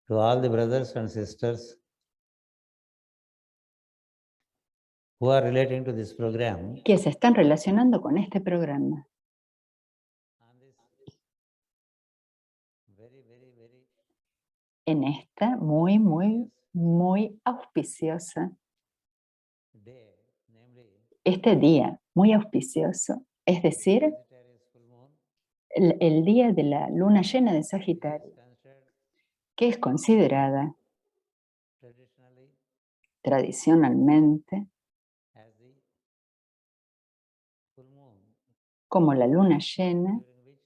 To all the brothers and sisters who are relating to this program, que se están relacionando con este programa on this very en esta muy auspiciosa, day, namely este día muy auspicioso, es decir, Sagittarius full moon, el día de la luna llena de is Sagitario, considered que es considerada traditionally tradicionalmente as the full moon, como la luna llena, during which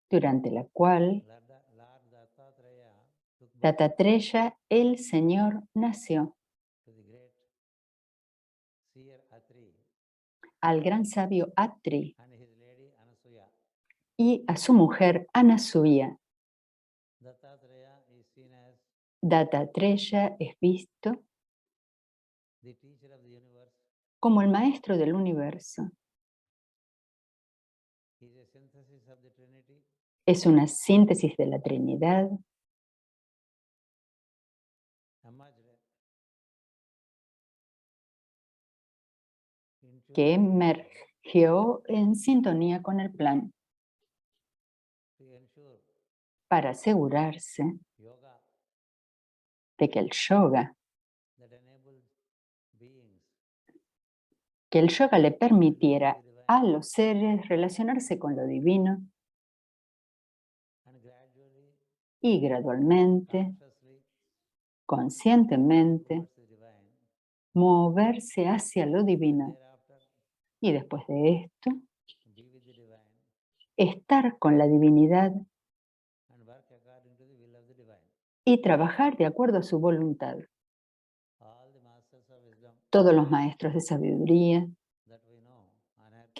durante la cual Lord Dattatreya took birth Dattatreya, el Señor, nació to the great seer Atri al gran sabio Atri and his lady Anasuya. y a su mujer Anasuya. Dattatreya is seen as Dattatreya es visto the teacher of the universe. como el maestro del universo. He is a synthesis of the Trinity, Es una síntesis de la Trinidad emerged into que emergió en sintonía con el plan to ensure para asegurarse yoga de que el yoga that enables beings le permitiera a los seres relacionarse con lo divino and gradually, y gradualmente, consciously conscientemente, towards the divine. moverse hacia lo divino. Thereafter, Y después de esto, be with the divine estar con la divinidad and work according to the will of the divine. y trabajar de acuerdo a su voluntad. All the masters of wisdom Todos los maestros de sabiduría that we know on earth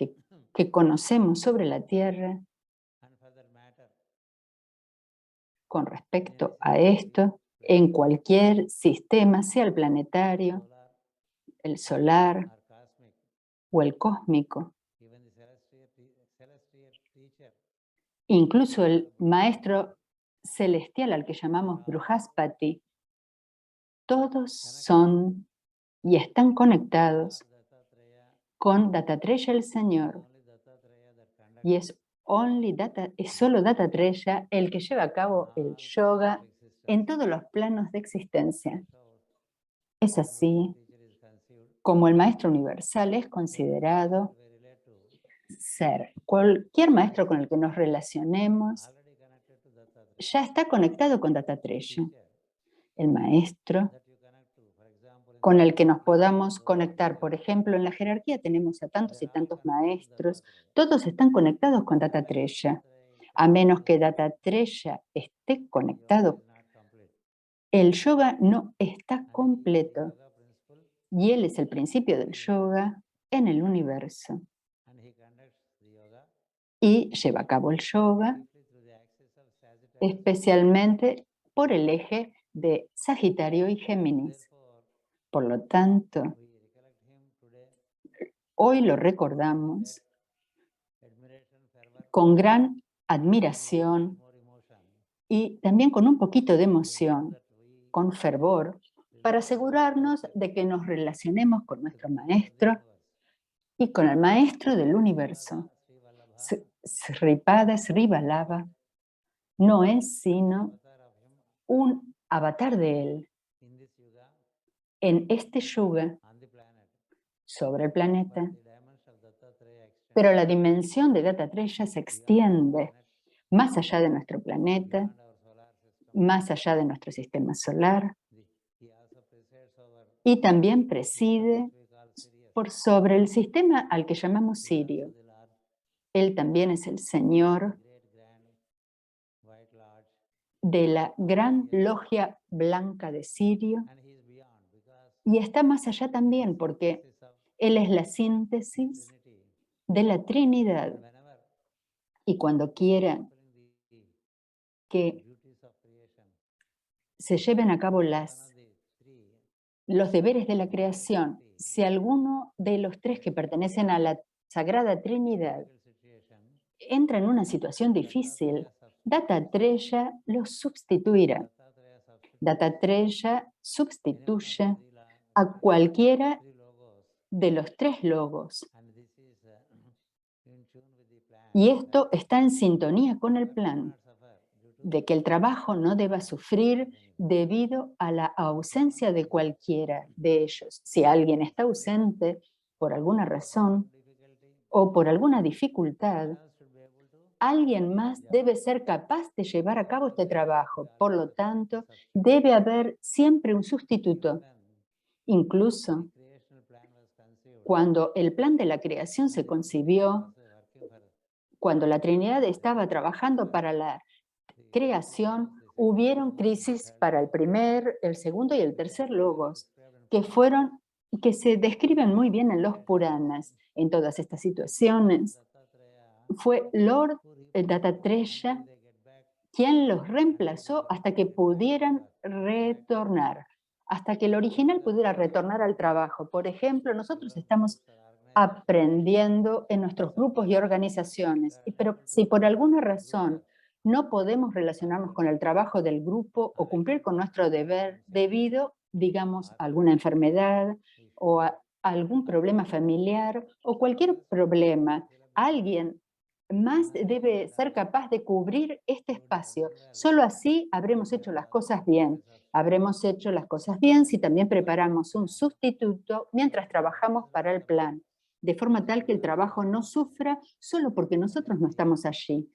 que conocemos sobre la Tierra and for that matter con respecto a esto, en cualquier sistema, sea el planetario, solar el solar or cosmic, o el cósmico, even the celestial teacher, incluso el maestro celestial al que llamamos Bruhaspati, todos son y están conectados Lord Dattatreya con Dattatreya el is Señor. only Dattatreya that conducts Y es solo Dattatreya el que lleva a cabo el yoga en todos los planos de existencia. Es así como el maestro universal es considerado ser. Cualquier maestro con el que nos relacionemos ya está conectado con Dattatreya. El maestro con el que nos podamos conectar. Por ejemplo, en la jerarquía tenemos a tantos y tantos maestros, todos están conectados con Dattatreya. A menos que Dattatreya esté conectado, el yoga no está completo. Y él es el principio del yoga en el universo. Y lleva a cabo el yoga especialmente por el eje de Sagitario y Géminis. Por lo tanto, hoy lo recordamos con gran admiración y también con un poquito de emoción, con fervor, para asegurarnos de que nos relacionemos con nuestro maestro y con el maestro del universo. Sripada Sri Vallabha no es sino un avatar de él en este yuga sobre el planeta. Pero la dimensión de Dattatreya se extiende más allá de nuestro planeta, más allá de nuestro sistema solar, y también preside por sobre el sistema al que llamamos Sirio. Él también es el Señor de la gran logia blanca de Sirio y está más allá también porque Él es la síntesis de la Trinidad. Y cuando quiera que se lleven a cabo los deberes de la creación, si alguno de los tres que pertenecen a la Sagrada Trinidad entra en una situación difícil, Dattatreya los sustituirá. Dattatreya sustituye a cualquiera de los 3 logos. Y esto está en sintonía con el plan de que el trabajo no deba sufrir debido a la ausencia de cualquiera de ellos. Si alguien está ausente por alguna razón o por alguna dificultad, alguien más debe ser capaz de llevar a cabo este trabajo. Por lo tanto, debe haber siempre un sustituto. Incluso cuando el plan de la creación se concibió, cuando la Trinidad estaba trabajando para la creación, hubieron crisis para el primer, el segundo y el tercer logos, que se describen muy bien en los Puranas. En todas estas situaciones, fue Lord Dattatreya quien los reemplazó hasta que pudieran retornar, hasta que el original pudiera retornar al trabajo. Por ejemplo, nosotros estamos aprendiendo en nuestros grupos y organizaciones, pero si por alguna razón no podemos relacionarnos con el trabajo del grupo o cumplir con nuestro deber debido, digamos, a alguna enfermedad o a algún problema familiar o cualquier problema, alguien más debe ser capaz de cubrir este espacio. Solo así habremos hecho las cosas bien. Habremos hecho las cosas bien si también preparamos un sustituto mientras trabajamos para el plan, de forma tal que el trabajo no sufra solo porque nosotros no estamos allí.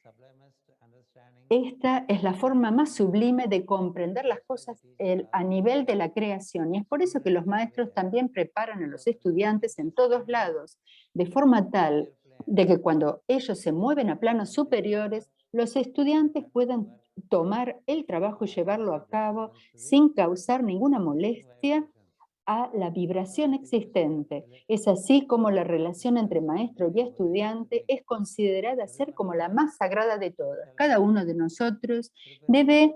Esta es la forma más sublime de comprender las cosas a nivel de la creación, y es por eso que los maestros también preparan a los estudiantes en todos lados, de forma tal de que cuando ellos se mueven a planos superiores, los estudiantes puedan tomar el trabajo y llevarlo a cabo sin causar ninguna molestia a la vibración existente. Es así como la relación entre maestro y estudiante es considerada ser como la más sagrada de todas. Cada uno de nosotros debe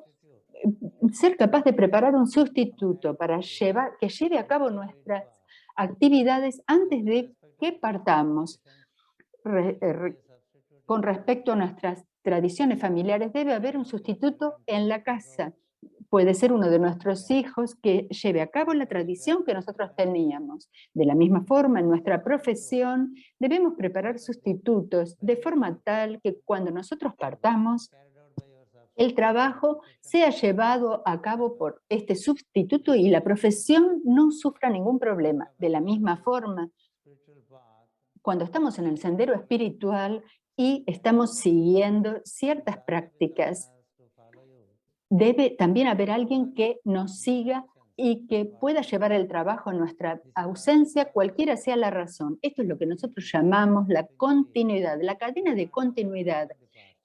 ser capaz de preparar un sustituto para que lleve a cabo nuestras actividades antes de que partamos. Con respecto a nuestras tradiciones familiares, debe haber un sustituto en la casa. Puede ser uno de nuestros hijos que lleve a cabo la tradición que nosotros teníamos. De la misma forma, en nuestra profesión debemos preparar sustitutos de forma tal que cuando nosotros partamos, el trabajo sea llevado a cabo por este sustituto y la profesión no sufra ningún problema. De la misma forma, cuando estamos en el sendero espiritual y estamos siguiendo ciertas prácticas, debe también haber alguien que nos siga y que pueda llevar el trabajo en nuestra ausencia, cualquiera sea la razón. Esto es lo que nosotros llamamos la continuidad, la cadena de continuidad.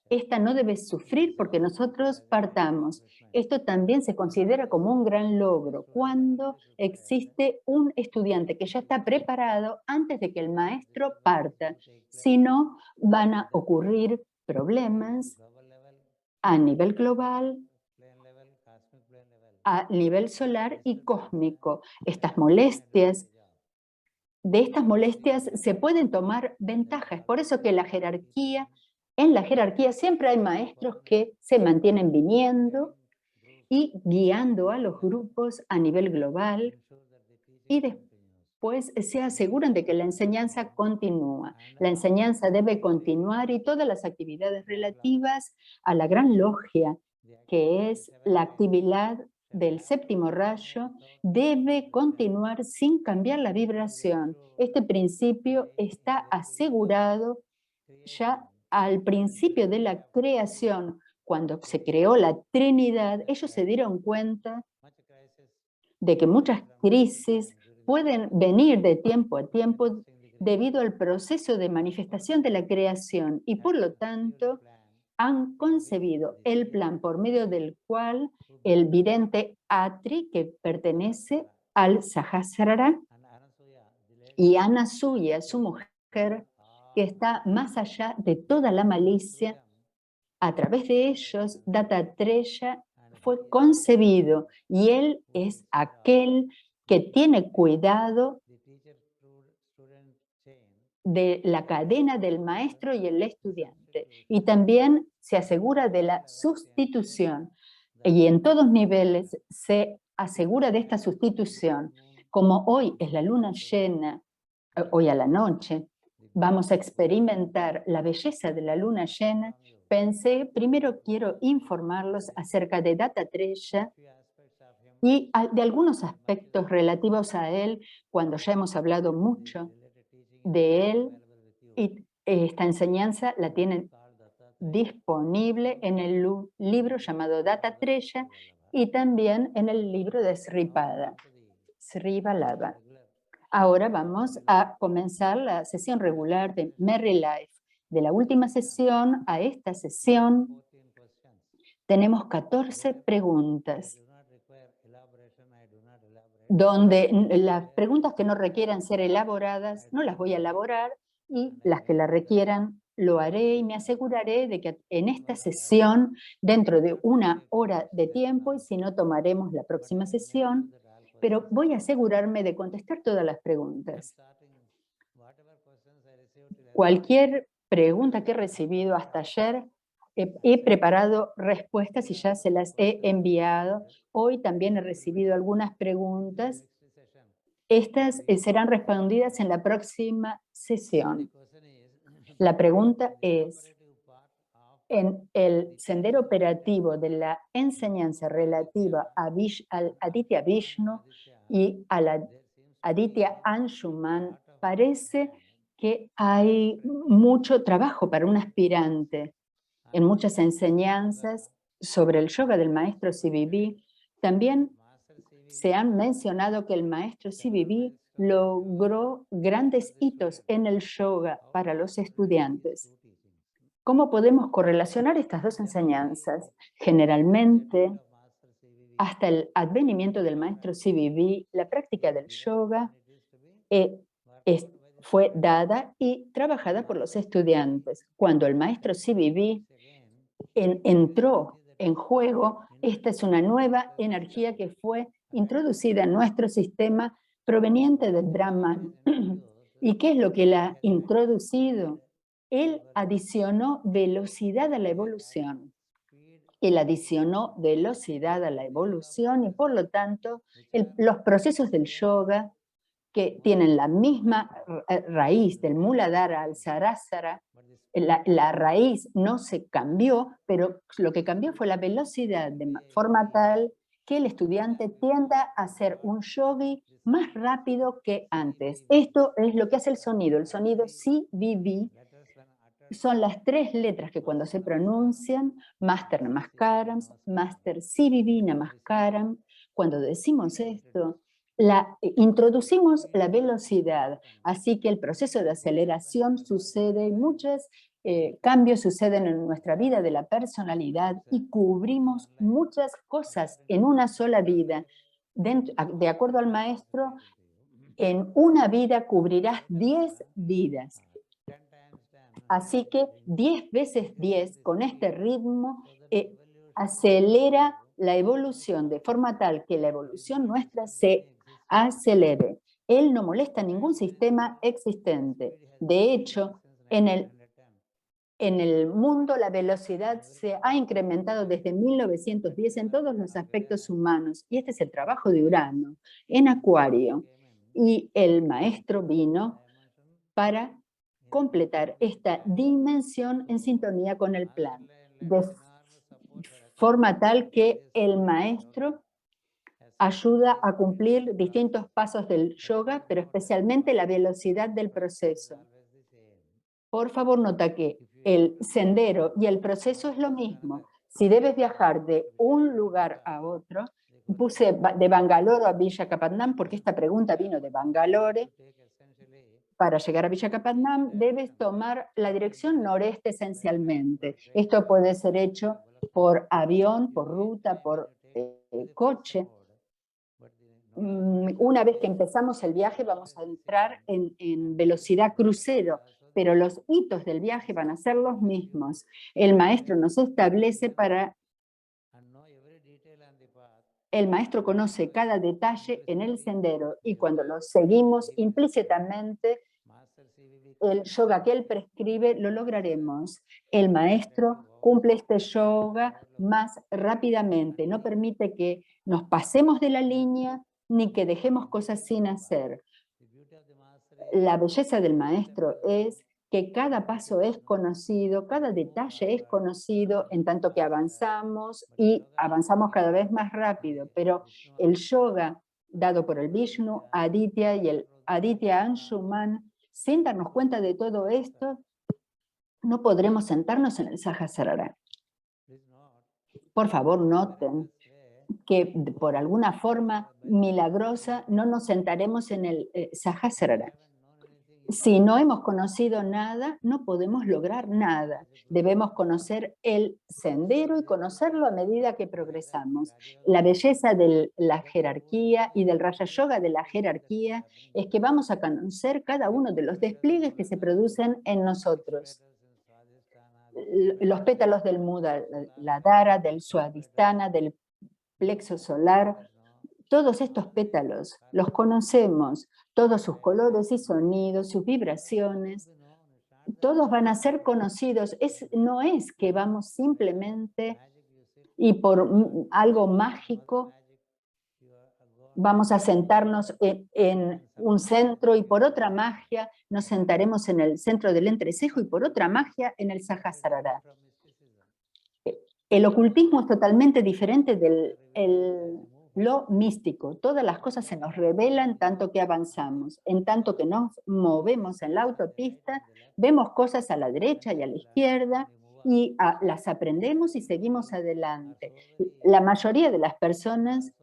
Esta no debe sufrir porque nosotros partamos. Esto también se considera como un gran logro cuando existe un estudiante que ya está preparado antes de que el maestro parta. Si no, van a ocurrir problemas a nivel global, a nivel solar y cósmico. De estas molestias se pueden tomar ventajas. Por eso que en la jerarquía siempre hay maestros que se mantienen viniendo y guiando a los grupos a nivel global y después se aseguran de que la enseñanza continúa. La enseñanza debe continuar y todas las actividades relativas a la gran logia, que es la actividad del séptimo rayo, debe continuar sin cambiar la vibración. Este principio está asegurado ya al principio de la creación. Cuando se creó la Trinidad, ellos se dieron cuenta de que muchas crisis pueden venir de tiempo a tiempo debido al proceso de manifestación de la creación y por lo tanto han concebido el plan por medio del cual el vidente Atri, que pertenece al Sahasrara, y Anasuya, su mujer, que está más allá de toda la malicia, a través de ellos, Dattatreya fue concebido y él es aquel que tiene cuidado de la cadena del maestro y el estudiante. Y también se asegura de la sustitución. y en todos niveles se asegura de esta sustitución. Como hoy es la luna llena, hoy a la noche, vamos a experimentar la belleza de la luna llena. Pensé, primero quiero informarlos acerca de Dattatreya y de algunos aspectos relativos a él, cuando ya hemos hablado mucho de él, y esta enseñanza la tienen disponible en el libro llamado Dattatreya y también en el libro de Sri Vallabha. Ahora vamos a comenzar la sesión regular de Merry Life. De la última sesión a esta sesión tenemos 14 preguntas, donde las preguntas que no requieran ser elaboradas no las voy a elaborar, y las que la requieran lo haré, y me aseguraré de que en esta sesión, dentro de 1 hora de tiempo, y si no tomaremos la próxima sesión, pero voy a asegurarme de contestar todas las preguntas. Cualquier pregunta que he recibido hasta ayer, he preparado respuestas y ya se las he enviado. Hoy también he recibido algunas preguntas. Estas serán respondidas en la próxima sesión. La pregunta es, en el sendero operativo de la enseñanza relativa al Aditya Vishnu y a la Aditya Anshuman, parece que hay mucho trabajo para un aspirante. En muchas enseñanzas sobre el yoga del maestro CVV, también se han mencionado que el maestro CVV logró grandes hitos en el yoga para los estudiantes. ¿Cómo podemos correlacionar estas dos enseñanzas? Generalmente, hasta el advenimiento del maestro CVV, la práctica del yoga fue dada y trabajada por los estudiantes. Cuando el maestro CVV entró en juego, esta es una nueva energía que fue introducida en nuestro sistema proveniente del Brahman. ¿Y qué es lo que él ha introducido? Él adicionó velocidad a la evolución. Él adicionó velocidad a la evolución y por lo tanto los procesos del yoga, que tienen la misma raíz del Muladhara al Sarasara, la raíz no se cambió, pero lo que cambió fue la velocidad, de forma tal que el estudiante tienda a ser un yogi más rápido que antes. Esto es lo que hace el sonido. El sonido CVV son las 3 letras que cuando se pronuncian, Master Namaskaram, Master CVV Namaskaram. Cuando decimos esto, introducimos la velocidad, así que el proceso de aceleración sucede, muchos cambios suceden en nuestra vida de la personalidad y cubrimos muchas cosas en una sola vida. De acuerdo al maestro, en una vida cubrirás 10 vidas. Así que 10 veces 10, con este ritmo, acelera la evolución de forma tal que la evolución nuestra se acelere. Él no molesta ningún sistema existente. De hecho, en el mundo la velocidad se ha incrementado desde 1910 en todos los aspectos humanos. Y este es el trabajo de Urano en Acuario. Y el maestro vino para completar esta dimensión en sintonía con el plan, de forma tal que el maestro ayuda a cumplir distintos pasos del yoga, pero especialmente la velocidad del proceso. Por favor, nota que el sendero y el proceso es lo mismo. Si debes viajar de un lugar a otro, puse de Bangalore a Visakhapatnam porque esta pregunta vino de Bangalore. Para llegar a Visakhapatnam debes tomar la dirección noreste esencialmente. Esto puede ser hecho por avión, por ruta, por coche. Una vez que empezamos el viaje vamos a entrar en velocidad crucero, pero los hitos del viaje van a ser los mismos. El maestro nos establece para... El maestro conoce cada detalle en el sendero y cuando lo seguimos implícitamente el yoga que él prescribe, lo lograremos. El maestro cumple este yoga más rápidamente, no permite que nos pasemos de la línea ni que dejemos cosas sin hacer. La belleza del maestro es que cada paso es conocido, cada detalle es conocido, en tanto que avanzamos y avanzamos cada vez más rápido, pero el yoga dado por el Vishnu, Aditya y el Aditya Anshuman, sin darnos cuenta de todo esto, no podremos sentarnos en el Sahasrara. Por favor, noten que por alguna forma milagrosa no nos sentaremos en el Sahasrara. Si no hemos conocido nada, no podemos lograr nada. Debemos conocer el sendero y conocerlo a medida que progresamos. La belleza de la jerarquía y del Raja Yoga de la jerarquía es que vamos a conocer cada uno de los despliegues que se producen en nosotros. Los pétalos del Muladhara, del Swadhisthana, del plexo solar, todos estos pétalos los conocemos, todos sus colores y sonidos, sus vibraciones, todos van a ser conocidos. No es que vamos simplemente y por algo mágico vamos a sentarnos en un centro y por otra magia nos sentaremos en el centro del entrecejo y por otra magia en el Sahasrara. El ocultismo es totalmente diferente del lo místico. Todas las cosas se nos revelan tanto que avanzamos. En tanto que nos movemos en la autopista, vemos cosas a la derecha y a la izquierda y las aprendemos y seguimos adelante. La mayoría de las personas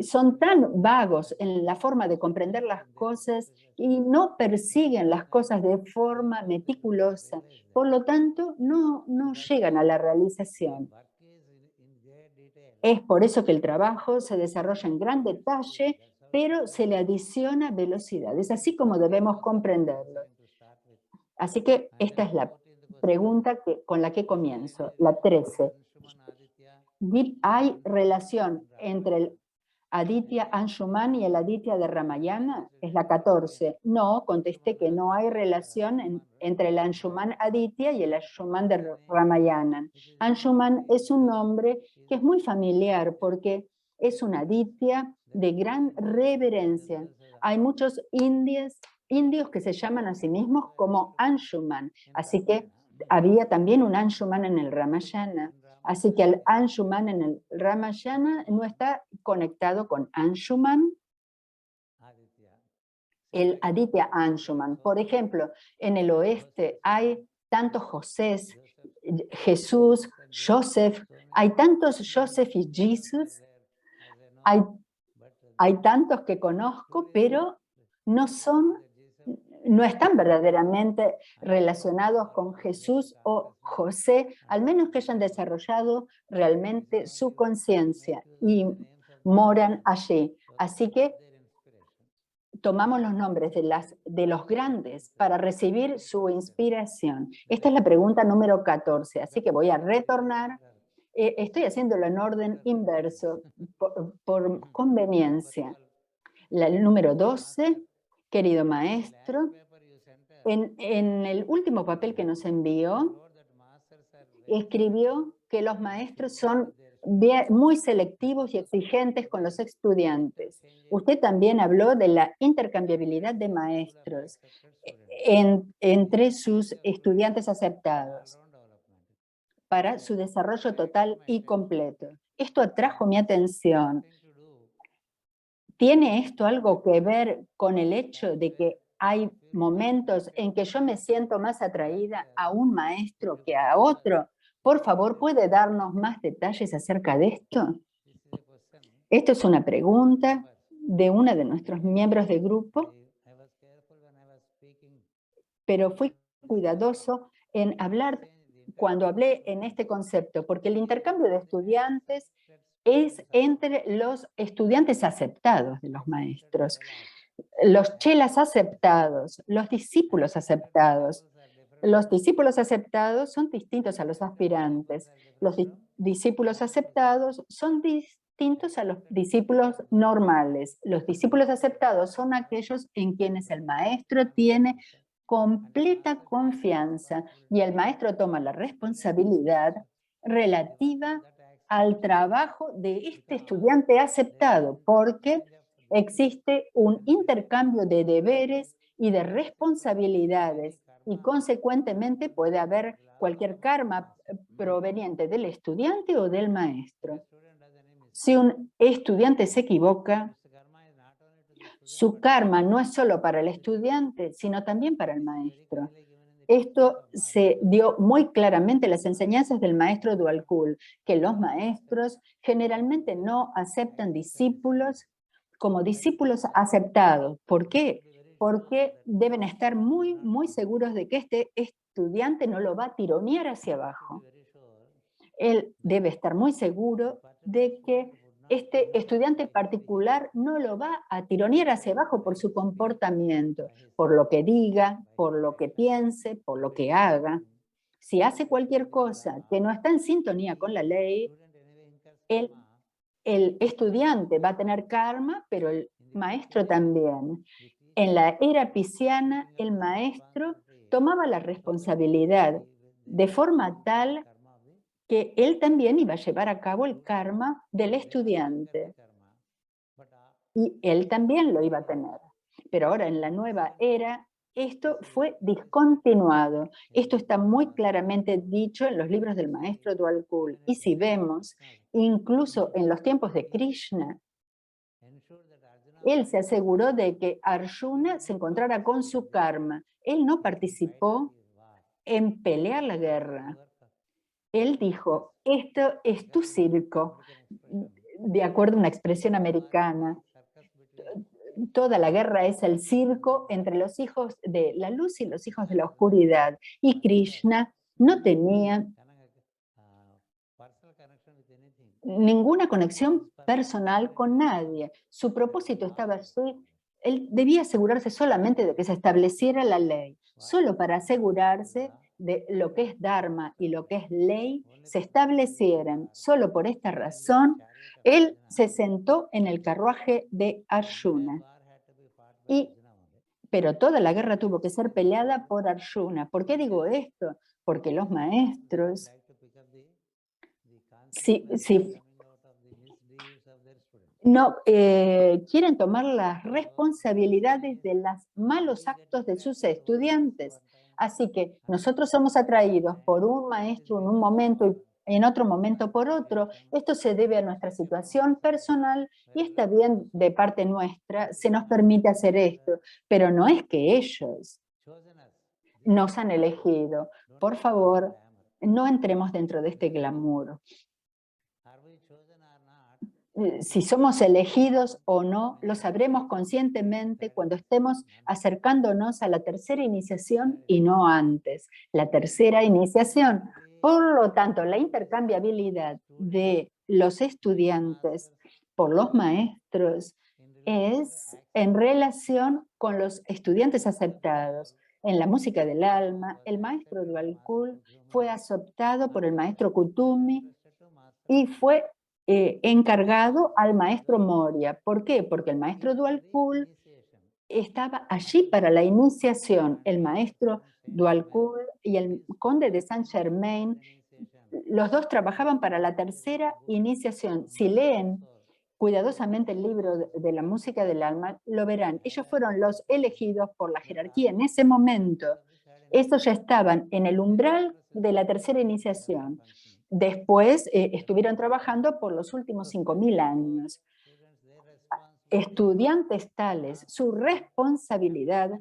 son tan vagos en la forma de comprender las cosas y no persiguen las cosas de forma meticulosa. Por lo tanto, no llegan a la realización. Es por eso que el trabajo se desarrolla en gran detalle, pero se le adiciona velocidad. Es así como debemos comprenderlo. Así que esta es la pregunta con la que comienzo, la 13. ¿Hay relación entre el Aditya Anshuman y el Aditya de Ramayana? Es la 14. No, contesté que no hay relación entre el Anshuman Aditya y el Anshuman de Ramayana. Anshuman es un nombre que es muy familiar porque es un Aditya de gran reverencia. Hay muchos indios que se llaman a sí mismos como Anshuman, así que había también un Anshuman en el Ramayana. Así que el Anshuman en el Ramayana no está conectado con Anshuman, el Aditya Anshuman. Por ejemplo, en el oeste hay tantos Josés, Jesús, Joseph, hay tantos Joseph y Jesús, hay tantos que conozco, pero no están verdaderamente relacionados con Jesús o José, al menos que hayan desarrollado realmente su conciencia y moran allí. Así que tomamos los nombres de los grandes para recibir su inspiración. Esta es la pregunta número 14, así que voy a retornar. Estoy haciéndolo en orden inverso, por conveniencia. El número 12, querido maestro, en el último papel que nos envió, escribió que los maestros son muy selectivos y exigentes con los estudiantes. Usted también habló de la intercambiabilidad de maestros entre sus estudiantes aceptados para su desarrollo total y completo. Esto atrajo mi atención. ¿Tiene esto algo que ver con el hecho de que hay momentos en que yo me siento más atraída a un maestro que a otro? Por favor, ¿puede darnos más detalles acerca de esto? Esto es una pregunta de uno de nuestros miembros de grupo, pero fui cuidadoso en hablar cuando hablé en este concepto, porque el intercambio de estudiantes es entre los estudiantes aceptados de los maestros, los chelas aceptados, los discípulos aceptados. Los discípulos aceptados son distintos a los aspirantes. Los discípulos aceptados son distintos a los discípulos normales. Los discípulos aceptados son aquellos en quienes el maestro tiene completa confianza y el maestro toma la responsabilidad relativa al trabajo de este estudiante aceptado, porque existe un intercambio de deberes y de responsabilidades y consecuentemente puede haber cualquier karma proveniente del estudiante o del maestro. Si un estudiante se equivoca, su karma no es solo para el estudiante, sino también para el maestro. Esto se dio muy claramente en las enseñanzas del maestro Dualkul, que los maestros generalmente no aceptan discípulos como discípulos aceptados. ¿Por qué? Porque deben estar muy, muy seguros de que este estudiante no lo va a tironear hacia abajo. Él debe estar muy seguro de que este estudiante particular no lo va a tironear hacia abajo por su comportamiento, por lo que diga, por lo que piense, por lo que haga. Si hace cualquier cosa que no está en sintonía con la ley, el estudiante va a tener karma, pero el maestro también. En la era pisciana, el maestro tomaba la responsabilidad de forma tal que él también iba a llevar a cabo el karma del estudiante. Y él también lo iba a tener. Pero ahora en la nueva era, esto fue discontinuado. Esto está muy claramente dicho en los libros del maestro Dualkul. Y si vemos, incluso en los tiempos de Krishna, él se aseguró de que Arjuna se encontrara con su karma. Él no participó en pelear la guerra. Él dijo, esto es tu circo, de acuerdo a una expresión americana. Toda la guerra es el circo entre los hijos de la luz y los hijos de la oscuridad. Y Krishna no tenía ninguna conexión personal con nadie. Su propósito estaba así. Él debía asegurarse solamente de que se estableciera la ley, solo para asegurarse de lo que es Dharma y lo que es ley se establecieran. Solo por esta razón, él se sentó en el carruaje de Arjuna. Pero toda la guerra tuvo que ser peleada por Arjuna. ¿Por qué digo esto? Porque los maestros, si no quieren tomar las responsabilidades de los malos actos de sus estudiantes. Así que nosotros somos atraídos por un maestro en un momento y en otro momento por otro. Esto se debe a nuestra situación personal y está bien de parte nuestra, se nos permite hacer esto, pero no es que ellos nos han elegido. Por favor, no entremos dentro de este glamour. Si somos elegidos o no, lo sabremos conscientemente cuando estemos acercándonos a la tercera iniciación y no antes. La tercera iniciación. Por lo tanto, la intercambiabilidad de los estudiantes por los maestros es en relación con los estudiantes aceptados. En la música del alma, el maestro Dualkul fue aceptado por el maestro Kutumi y fue encargado al maestro Moria. ¿Por qué? Porque el maestro Dualkul estaba allí para la iniciación. El maestro Dualkul y el conde de Saint Germain, los dos trabajaban para la tercera iniciación. Si leen cuidadosamente el libro de la música del alma, lo verán. Ellos fueron los elegidos por la jerarquía en ese momento. Estos ya estaban en el umbral de la tercera iniciación. Después estuvieron trabajando por los últimos 5000 años. Estudiantes tales, su responsabilidad,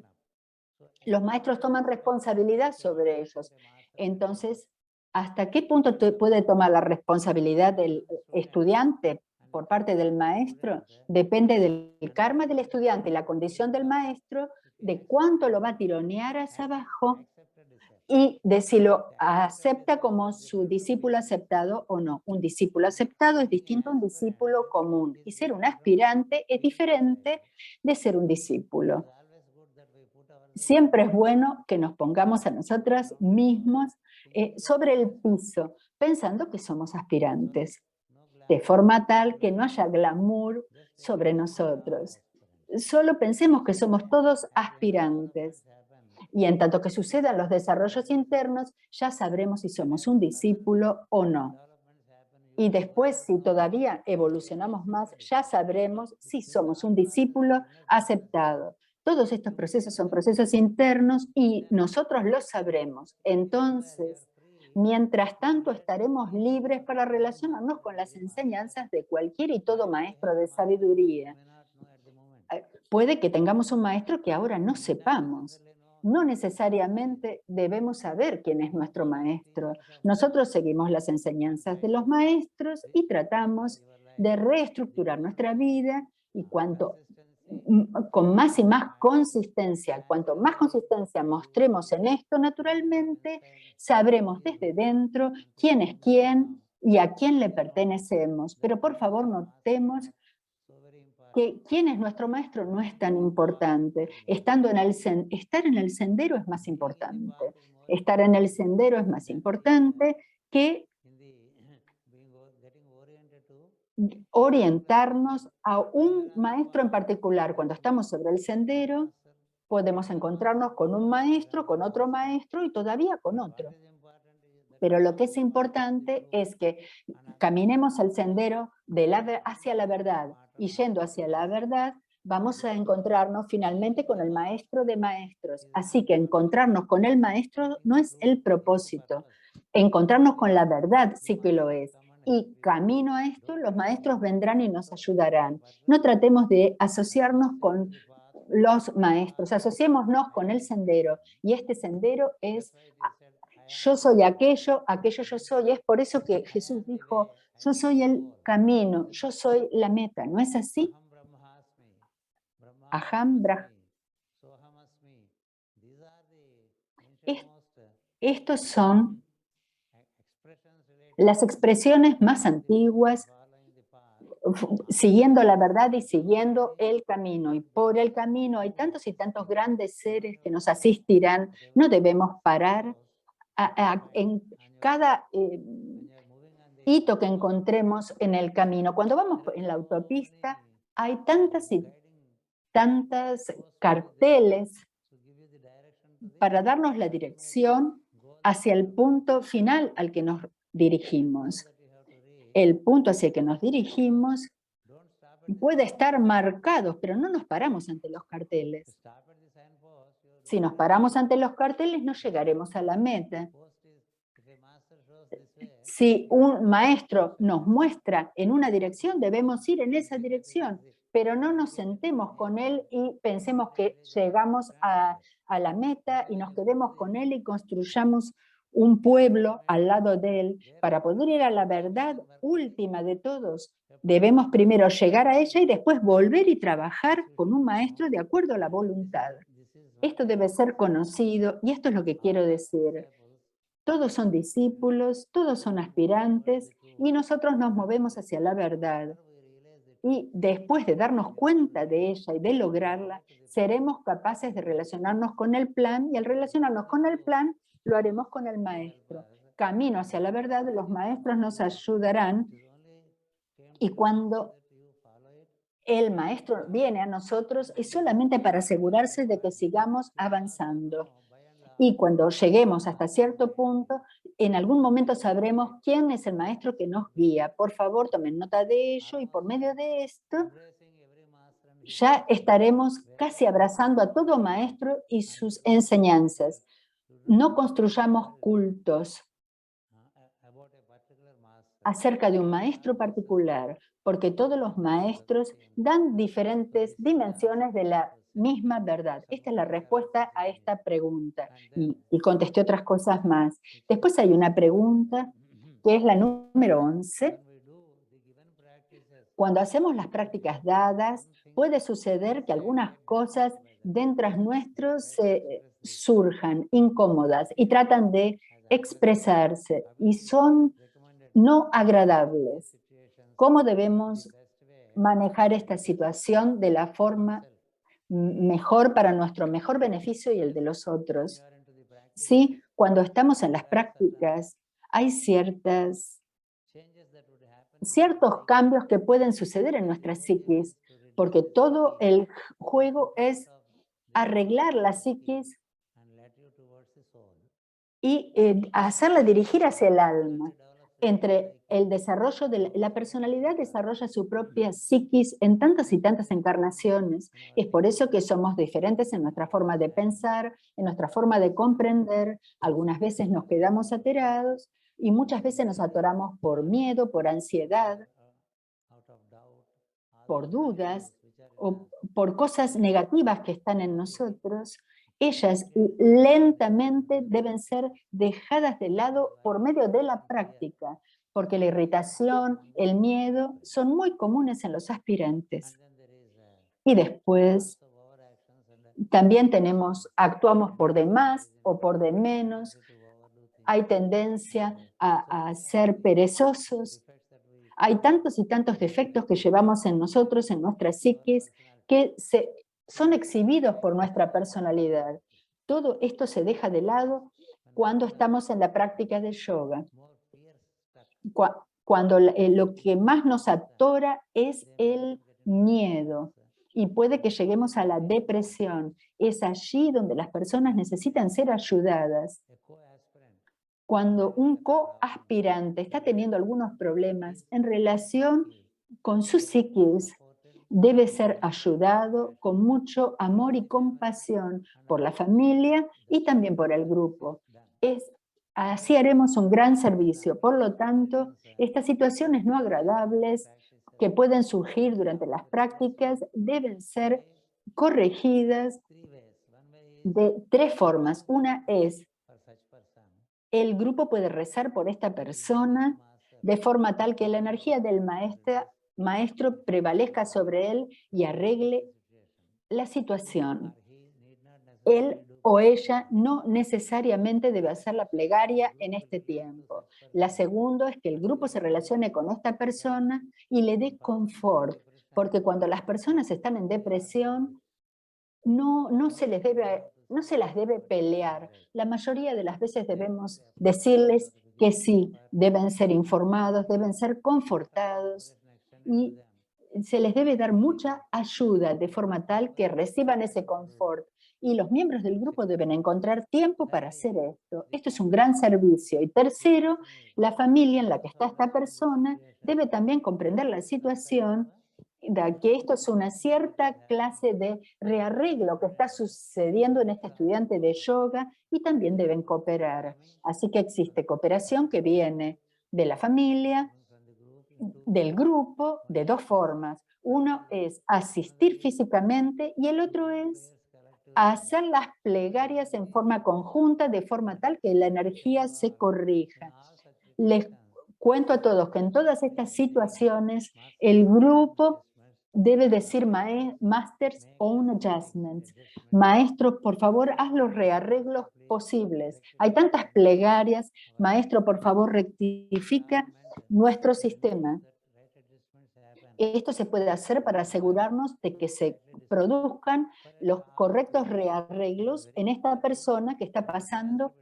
los maestros toman responsabilidad sobre ellos. Entonces, ¿hasta qué punto puede tomar la responsabilidad del estudiante por parte del maestro? Depende del karma del estudiante y la condición del maestro, de cuánto lo va a tironear hacia abajo y de si lo acepta como su discípulo aceptado o no. Un discípulo aceptado es distinto a un discípulo común, y ser un aspirante es diferente de ser un discípulo. Siempre es bueno que nos pongamos a nosotros mismos sobre el piso, pensando que somos aspirantes. de forma tal que no haya glamour sobre nosotros. Solo pensemos que somos todos aspirantes. Y en tanto que sucedan los desarrollos internos, ya sabremos si somos un discípulo o no. Y después, si todavía evolucionamos más, ya sabremos si somos un discípulo aceptado. Todos estos procesos son procesos internos y nosotros los sabremos. Entonces, mientras tanto, estaremos libres para relacionarnos con las enseñanzas de cualquier y todo maestro de sabiduría. Puede que tengamos un maestro que ahora no sepamos. No necesariamente debemos saber quién es nuestro maestro. Nosotros seguimos las enseñanzas de los maestros y tratamos de reestructurar nuestra vida y con más y más consistencia, cuanto más consistencia mostremos en esto, naturalmente sabremos desde dentro quién es quién y a quién le pertenecemos. Pero por favor notemos que quién es nuestro maestro no es tan importante. Estar en el sendero es más importante. Estar en el sendero es más importante que orientarnos a un maestro en particular. Cuando estamos sobre el sendero, podemos encontrarnos con un maestro, con otro maestro y todavía con otro. Pero lo que es importante es que caminemos el sendero hacia la verdad, y yendo hacia la verdad, vamos a encontrarnos finalmente con el maestro de maestros. Así que encontrarnos con el maestro no es el propósito. Encontrarnos con la verdad sí que lo es. Y camino a esto, los maestros vendrán y nos ayudarán. No tratemos de asociarnos con los maestros, asociémonos con el sendero. Y este sendero es yo soy aquello, aquello yo soy. Es por eso que Jesús dijo, yo soy el camino, yo soy la meta. ¿No es así? Aham Brahma. Estos son las expresiones más antiguas, siguiendo la verdad y siguiendo el camino. Y por el camino hay tantos y tantos grandes seres que nos asistirán. No debemos parar en cada hito que encontremos en el camino. Cuando vamos en la autopista, hay tantas y tantas carteles para darnos la dirección hacia el punto final al que nos dirigimos. El punto hacia el que nos dirigimos puede estar marcado, pero no nos paramos ante los carteles. Si nos paramos ante los carteles, no llegaremos a la meta. Si un maestro nos muestra en una dirección, debemos ir en esa dirección, pero no nos sentemos con él y pensemos que llegamos a la meta y nos quedemos con él y construyamos un pueblo al lado de él. Para poder ir a la verdad última de todos, debemos primero llegar a ella y después volver y trabajar con un maestro de acuerdo a la voluntad. Esto debe ser conocido y esto es lo que quiero decir. Todos son discípulos, todos son aspirantes y nosotros nos movemos hacia la verdad. Y después de darnos cuenta de ella y de lograrla, seremos capaces de relacionarnos con el plan y al relacionarnos con el plan, lo haremos con el maestro. Camino hacia la verdad, los maestros nos ayudarán y cuando el maestro viene a nosotros es solamente para asegurarse de que sigamos avanzando. Y cuando lleguemos hasta cierto punto, en algún momento sabremos quién es el maestro que nos guía. Por favor, tomen nota de ello y por medio de esto ya estaremos casi abrazando a todo maestro y sus enseñanzas. No construyamos cultos acerca de un maestro particular, porque todos los maestros dan diferentes dimensiones de la misma verdad. Esta es la respuesta a esta pregunta. Y contesté otras cosas más. Después hay una pregunta que es la número 11. Cuando hacemos las prácticas dadas, puede suceder que algunas cosas dentro nuestros surjan incómodas y tratan de expresarse y son no agradables. ¿Cómo debemos manejar esta situación de la forma mejor para nuestro mejor beneficio y el de los otros? Sí, cuando estamos en las prácticas hay ciertas ciertos cambios que pueden suceder en nuestra psiquis, porque todo el juego es arreglar la psiquis y hacerla dirigir hacia el alma. Entre el desarrollo de la personalidad desarrolla su propia psiquis en tantas y tantas encarnaciones. Es por eso que somos diferentes en nuestra forma de pensar, en nuestra forma de comprender. Algunas veces nos quedamos aterados y muchas veces nos atoramos por miedo, por ansiedad, por dudas o por cosas negativas que están en nosotros. Ellas lentamente deben ser dejadas de lado por medio de la práctica, porque la irritación, el miedo son muy comunes en los aspirantes. Y después también actuamos por de más o por de menos. Hay tendencia a ser perezosos. Hay tantos y tantos defectos que llevamos en nosotros, en nuestra psiquis, que son exhibidos por nuestra personalidad. Todo esto se deja de lado cuando estamos en la práctica de yoga. Cuando lo que más nos atora es el miedo y puede que lleguemos a la depresión. Es allí donde las personas necesitan ser ayudadas. Cuando un coaspirante está teniendo algunos problemas en relación con su psiquis, debe ser ayudado con mucho amor y compasión por la familia y también por el grupo. Así haremos un gran servicio. Por lo tanto, estas situaciones no agradables que pueden surgir durante las prácticas deben ser corregidas de 3 formas. Una es, el grupo puede rezar por esta persona de forma tal que la energía del maestro prevalezca sobre él y arregle la situación. Él o ella no necesariamente debe hacer la plegaria en este tiempo. La segunda es que el grupo se relacione con esta persona y le dé confort, porque cuando las personas están en depresión, no se las debe pelear. La mayoría de las veces debemos decirles que sí, deben ser informados, deben ser confortados y se les debe dar mucha ayuda de forma tal que reciban ese confort. Y los miembros del grupo deben encontrar tiempo para hacer esto. Esto es un gran servicio. Y tercero, la familia en la que está esta persona debe también comprender la situación de que esto es una cierta clase de rearreglo que está sucediendo en este estudiante de yoga y también deben cooperar. Así que existe cooperación que viene de la familia, del grupo, de 2 formas. Uno es asistir físicamente y el otro es hacer las plegarias en forma conjunta, de forma tal que la energía se corrija. Les cuento a todos que en todas estas situaciones el grupo debe decir masters own adjustments. Maestro, por favor, haz los rearreglos posibles. Hay tantas plegarias. Maestro, por favor, rectifica nuestro sistema. Esto se puede hacer para asegurarnos de que se produzcan los correctos rearreglos en esta persona que está pasando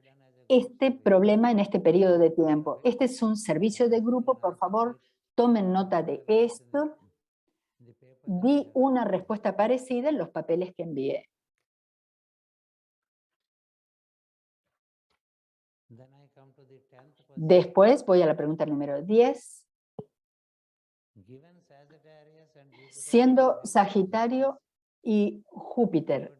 este problema en este periodo de tiempo. Este es un servicio de grupo, por favor, tomen nota de esto. Di una respuesta parecida en los papeles que envié. Después voy a la pregunta número 10. Siendo Sagitario y Júpiter,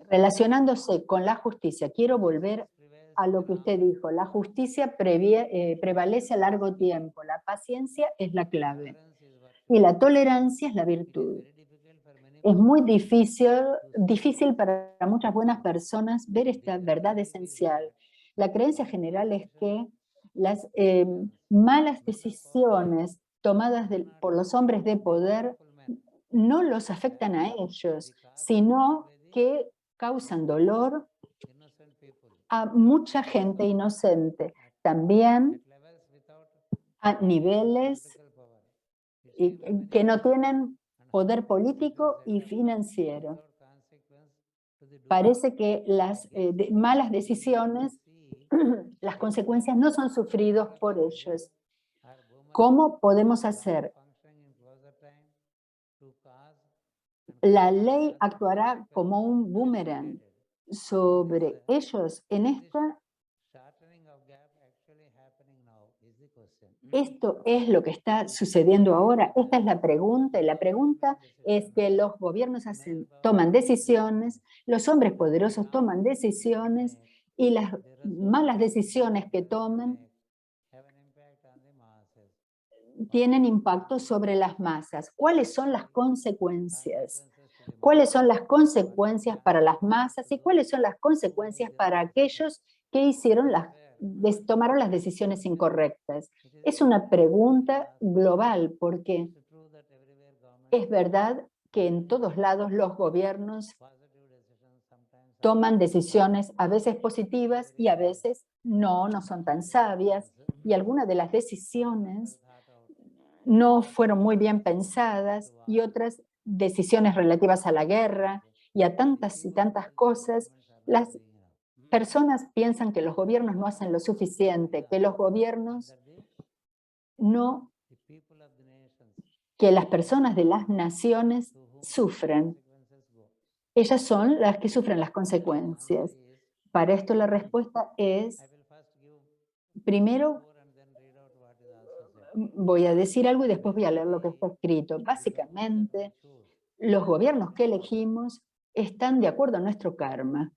relacionándose con la justicia, quiero volver a lo que usted dijo. La justicia prevalece a largo tiempo, la paciencia es la clave y la tolerancia es la virtud. Es muy difícil para muchas buenas personas ver esta verdad esencial. La creencia general es que las malas decisiones tomadas por los hombres de poder no los afectan a ellos, sino que causan dolor a mucha gente inocente. También a niveles que no tienen poder político y financiero. Parece que las malas decisiones, las consecuencias no son sufridas por ellos. ¿Cómo podemos hacer? La ley actuará como un boomerang sobre ellos en esta. Esto es lo que está sucediendo ahora. Esta es la pregunta, y la pregunta es que los gobiernos toman decisiones, los hombres poderosos toman decisiones, y las malas decisiones que toman tienen impacto sobre las masas. ¿Cuáles son las consecuencias? ¿Cuáles son las consecuencias para las masas y cuáles son las consecuencias para aquellos que tomaron las decisiones incorrectas? Es una pregunta global, porque es verdad que en todos lados los gobiernos toman decisiones a veces positivas y a veces no son tan sabias, y algunas de las decisiones no fueron muy bien pensadas, y otras decisiones relativas a la guerra y a tantas y tantas cosas. Las personas piensan que los gobiernos no hacen lo suficiente, que los gobiernos no, que las personas de las naciones sufren. Ellas son las que sufren las consecuencias. Para esto la respuesta es, primero voy a decir algo y después voy a leer lo que está escrito. Básicamente, los gobiernos que elegimos están de acuerdo a nuestro karma.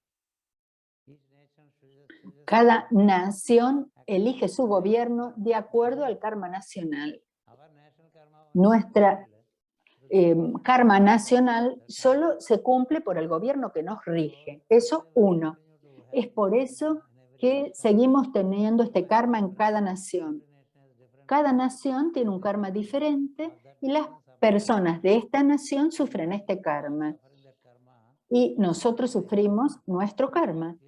Cada nación elige su gobierno de acuerdo al karma nacional. Nuestra karma nacional solo se cumple por el gobierno que nos rige. Eso uno. Es por eso que seguimos teniendo este karma en cada nación. Cada nación tiene un karma diferente y las personas de esta nación sufren este karma. Y nosotros sufrimos nuestro karma.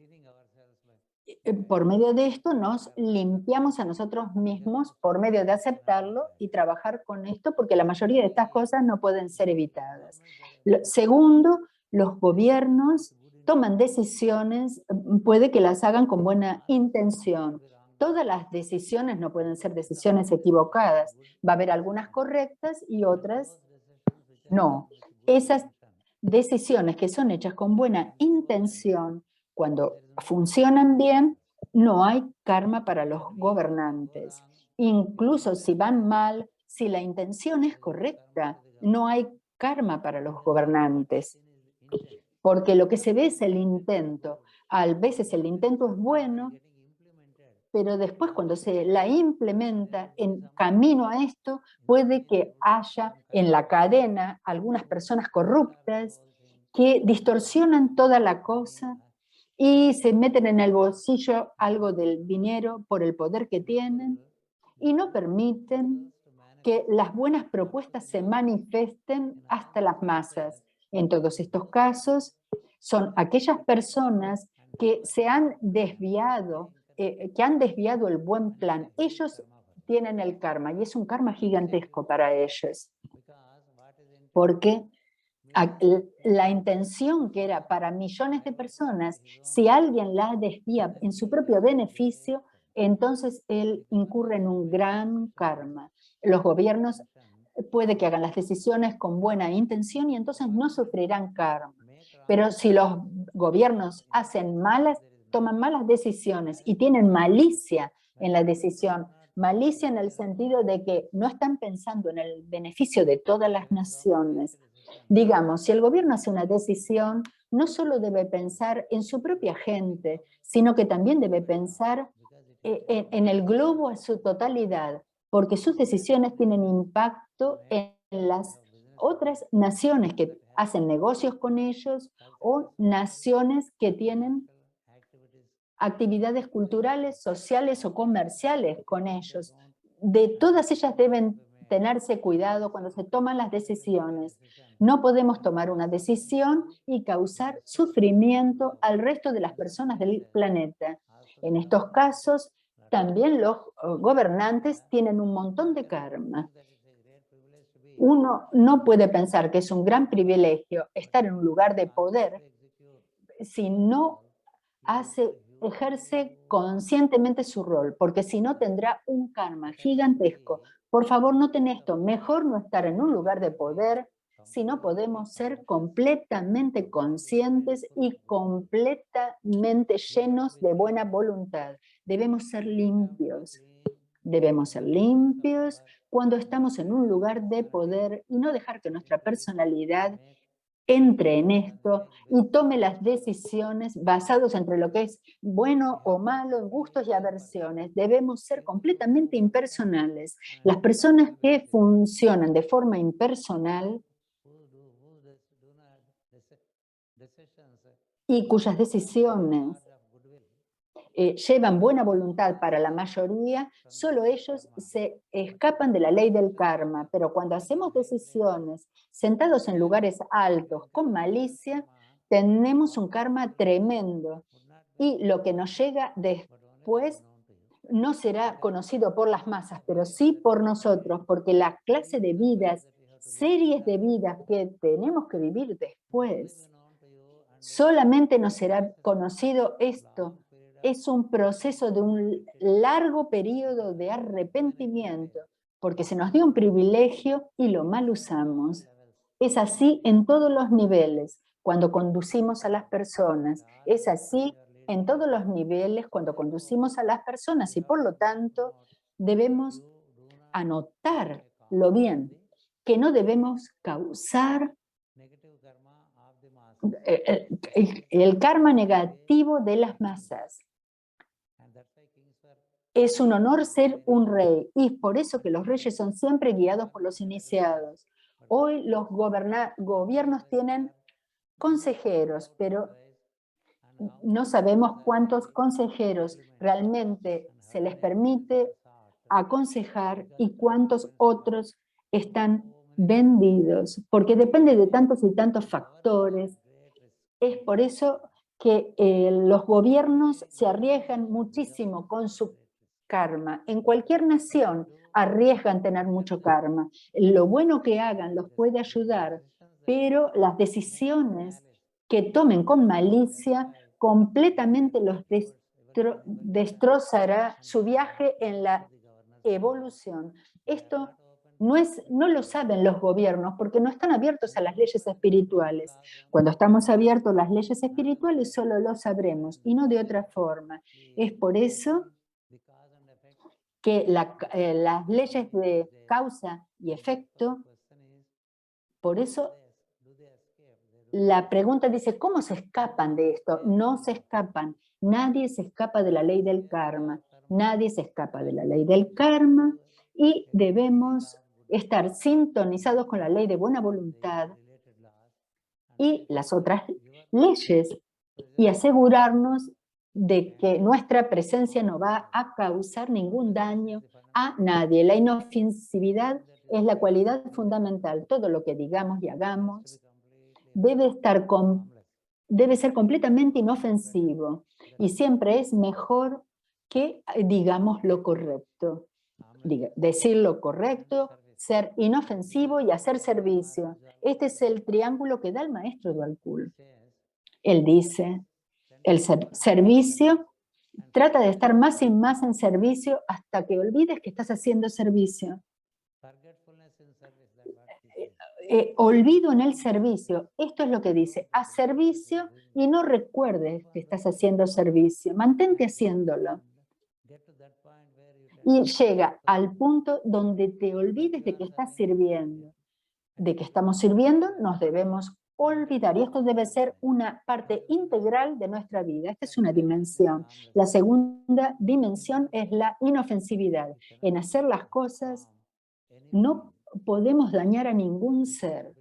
Por medio de esto nos limpiamos a nosotros mismos, por medio de aceptarlo y trabajar con esto, porque la mayoría de estas cosas no pueden ser evitadas. Segundo, los gobiernos toman decisiones, puede que las hagan con buena intención. Todas las decisiones no pueden ser decisiones equivocadas. Va a haber algunas correctas y otras no. Esas decisiones que son hechas con buena intención, cuando funcionan bien, no hay karma para los gobernantes. Incluso si van mal, si la intención es correcta, no hay karma para los gobernantes. Porque lo que se ve es el intento. A veces el intento es bueno, pero después cuando se la implementa en camino a esto, puede que haya en la cadena algunas personas corruptas que distorsionan toda la cosa y se meten en el bolsillo algo del dinero por el poder que tienen y no permiten que las buenas propuestas se manifiesten hasta las masas. En todos estos casos son aquellas personas que se han desviado, que han desviado el buen plan. Ellos tienen el karma y es un karma gigantesco para ellos. Porque la intención que era para millones de personas, si alguien la desvía en su propio beneficio, entonces él incurre en un gran karma. Los gobiernos puede que hagan las decisiones con buena intención y entonces no sufrirán karma. Pero si los gobiernos toman malas decisiones y tienen malicia en la decisión, malicia en el sentido de que no están pensando en el beneficio de todas las naciones. Digamos, si el gobierno hace una decisión, no solo debe pensar en su propia gente, sino que también debe pensar en el globo a su totalidad, porque sus decisiones tienen impacto en las otras naciones que hacen negocios con ellos o naciones que tienen actividades culturales, sociales o comerciales con ellos. De todas ellas deben tenerse cuidado cuando se toman las decisiones. No podemos tomar una decisión y causar sufrimiento al resto de las personas del planeta. En estos casos, también los gobernantes tienen un montón de karma. Uno no puede pensar que es un gran privilegio estar en un lugar de poder si no ejerce conscientemente su rol, porque si no tendrá un karma gigantesco Por favor, noten esto, mejor no estar en un lugar de poder si no podemos ser completamente conscientes y completamente llenos de buena voluntad. Debemos ser limpios. Debemos ser limpios cuando estamos en un lugar de poder y no dejar que nuestra personalidad entre en esto y tome las decisiones basadas entre lo que es bueno o malo, en gustos y aversiones. Debemos ser completamente impersonales. Las personas que funcionan de forma impersonal y cuyas decisiones llevan buena voluntad para la mayoría, solo ellos se escapan de la ley del karma. Pero cuando hacemos decisiones sentados en lugares altos con malicia, tenemos un karma tremendo. Y lo que nos llega después no será conocido por las masas, pero sí por nosotros, porque la clase de vidas, series de vidas que tenemos que vivir después, solamente nos será conocido esto. Es un proceso de un largo periodo de arrepentimiento, porque se nos dio un privilegio y lo mal usamos. Es así en todos los niveles, cuando conducimos a las personas. Es así en todos los niveles cuando conducimos a las personas y por lo tanto debemos anotarlo bien, que no debemos causar el karma negativo de las masas. Es un honor ser un rey y es por eso que los reyes son siempre guiados por los iniciados. Hoy los gobiernos tienen consejeros, pero no sabemos cuántos consejeros realmente se les permite aconsejar y cuántos otros están vendidos, porque depende de tantos y tantos factores. Es por eso que los gobiernos se arriesgan muchísimo con su karma. En cualquier nación arriesgan tener mucho karma. Lo bueno que hagan los puede ayudar, pero las decisiones que tomen con malicia completamente los destrozará su viaje en la evolución. Esto no lo saben los gobiernos porque no están abiertos a las leyes espirituales. Cuando estamos abiertos a las leyes espirituales solo lo sabremos y no de otra forma. Es por eso que las leyes de causa y efecto, por eso la pregunta dice, ¿cómo se escapan de esto? No se escapan. Nadie se escapa de la ley del karma. Nadie se escapa de la ley del karma y debemos estar sintonizados con la ley de buena voluntad y las otras leyes y asegurarnos de que nuestra presencia no va a causar ningún daño a nadie. La inofensividad es la cualidad fundamental. Todo lo que digamos y hagamos debe ser completamente inofensivo y siempre es mejor que digamos lo correcto. Decir lo correcto, ser inofensivo y hacer servicio. Este es el triángulo que da el maestro Dwalkul. Él dice, el servicio, trata de estar más y más en servicio hasta que olvides que estás haciendo servicio. Olvido en el servicio, esto es lo que dice, haz servicio y no recuerdes que estás haciendo servicio, mantente haciéndolo. Y llega al punto donde te olvides de que estás sirviendo. De que estamos sirviendo nos debemos olvidar y esto debe ser una parte integral de nuestra vida. Esta es una dimensión. La segunda dimensión es la inofensividad. En hacer las cosas no podemos dañar a ningún ser,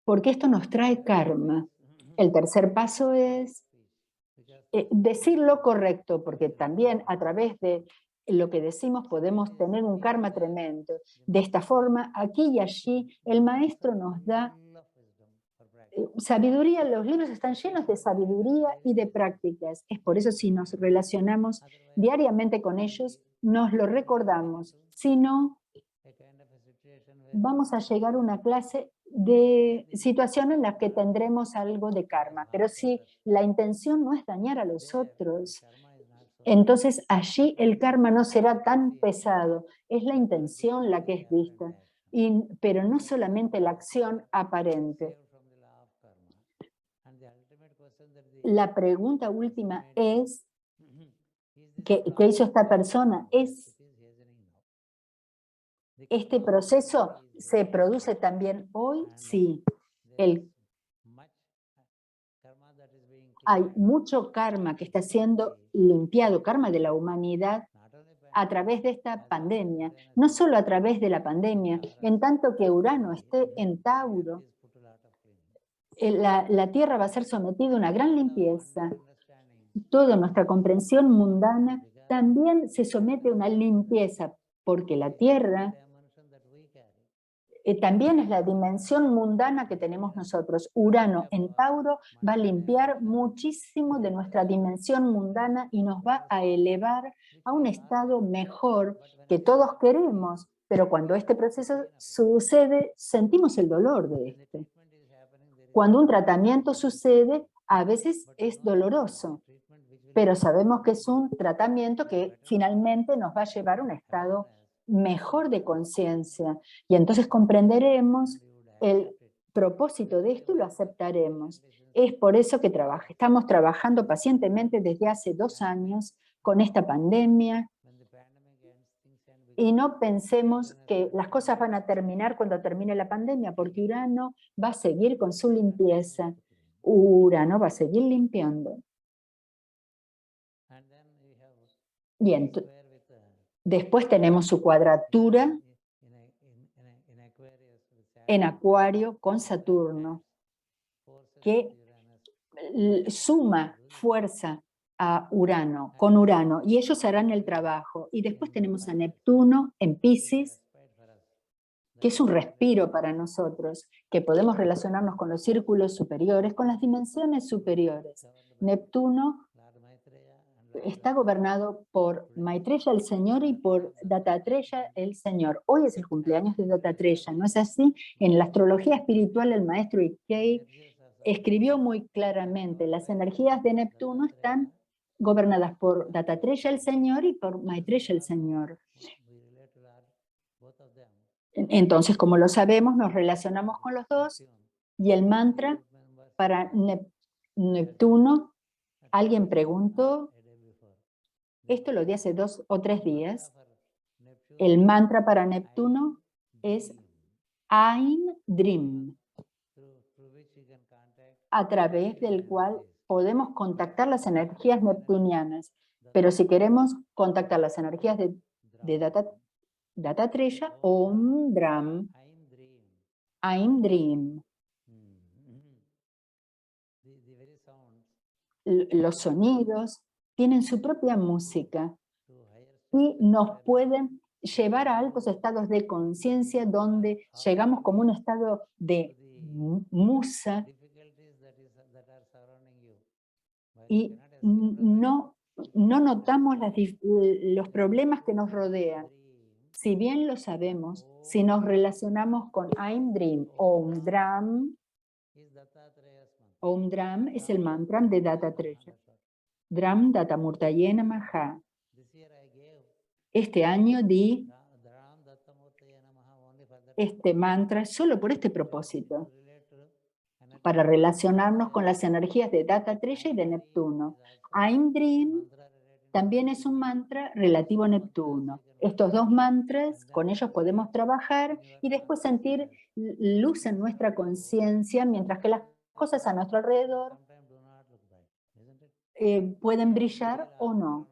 porque esto nos trae karma. El tercer paso es decir lo correcto, porque también a través de lo que decimos podemos tener un karma tremendo. De esta forma, aquí y allí, el maestro nos da sabiduría. Los libros están llenos de sabiduría y de prácticas. Es por eso si nos relacionamos diariamente con ellos, nos lo recordamos. Si no, vamos a llegar a una clase de situación en la que tendremos algo de karma. Pero si la intención no es dañar a los otros, entonces allí el karma no será tan pesado. Es la intención la que es vista, pero no solamente la acción aparente. La pregunta última es, ¿qué hizo esta persona? ¿Este proceso se produce también hoy? Sí. Hay mucho karma que está siendo limpiado, karma de la humanidad, a través de esta pandemia. No solo a través de la pandemia, en tanto que Urano esté en Tauro, la Tierra va a ser sometida a una gran limpieza. Toda nuestra comprensión mundana también se somete a una limpieza, porque la Tierra también es la dimensión mundana que tenemos nosotros. Urano en Tauro va a limpiar muchísimo de nuestra dimensión mundana y nos va a elevar a un estado mejor que todos queremos, pero cuando este proceso sucede, sentimos el dolor de este. Cuando un tratamiento sucede, a veces es doloroso, pero sabemos que es un tratamiento que finalmente nos va a llevar a un estado mejor de conciencia, y entonces comprenderemos el propósito de esto y lo aceptaremos. Es por eso que estamos trabajando pacientemente desde hace 2 años con esta pandemia, y no pensemos que las cosas van a terminar cuando termine la pandemia, porque Urano va a seguir con su limpieza. Urano va a seguir limpiando. Bien, después tenemos su cuadratura en Acuario con Saturno, que suma fuerza a Urano, con Urano, y ellos harán el trabajo. Y después tenemos a Neptuno en Piscis, que es un respiro para nosotros, que podemos relacionarnos con los círculos superiores, con las dimensiones superiores. Neptuno está gobernado por Maitreya el Señor y por Dattatreya el Señor. Hoy es el cumpleaños de Dattatreya, ¿no es así? En la astrología espiritual el maestro Ikkei escribió muy claramente, las energías de Neptuno están gobernadas por Dattatreya el Señor y por Maitreya el Señor. Entonces, como lo sabemos, nos relacionamos con los dos, y el mantra para Neptuno, alguien preguntó, esto lo di hace 2 o 3 días, el mantra para Neptuno es Aim Dream, a través del cual podemos contactar las energías neptunianas. Pero si queremos contactar las energías de Dattatreya, Om Dram, Aim Dream. Los sonidos tienen su propia música y nos pueden llevar a altos estados de conciencia donde llegamos como un estado de musa y no notamos los problemas que nos rodean. Si bien lo sabemos, si nos relacionamos con Aim Dream, Om Dram es el mantra de Dattatreya. Dram Dattamurtaye Namaha. Este año di este mantra solo por este propósito, para relacionarnos con las energías de Dattatreya y de Neptuno. Aim Dream también es un mantra relativo a Neptuno. Estos 2 mantras, con ellos podemos trabajar y después sentir luz en nuestra conciencia, mientras que las cosas a nuestro alrededor pueden brillar o no.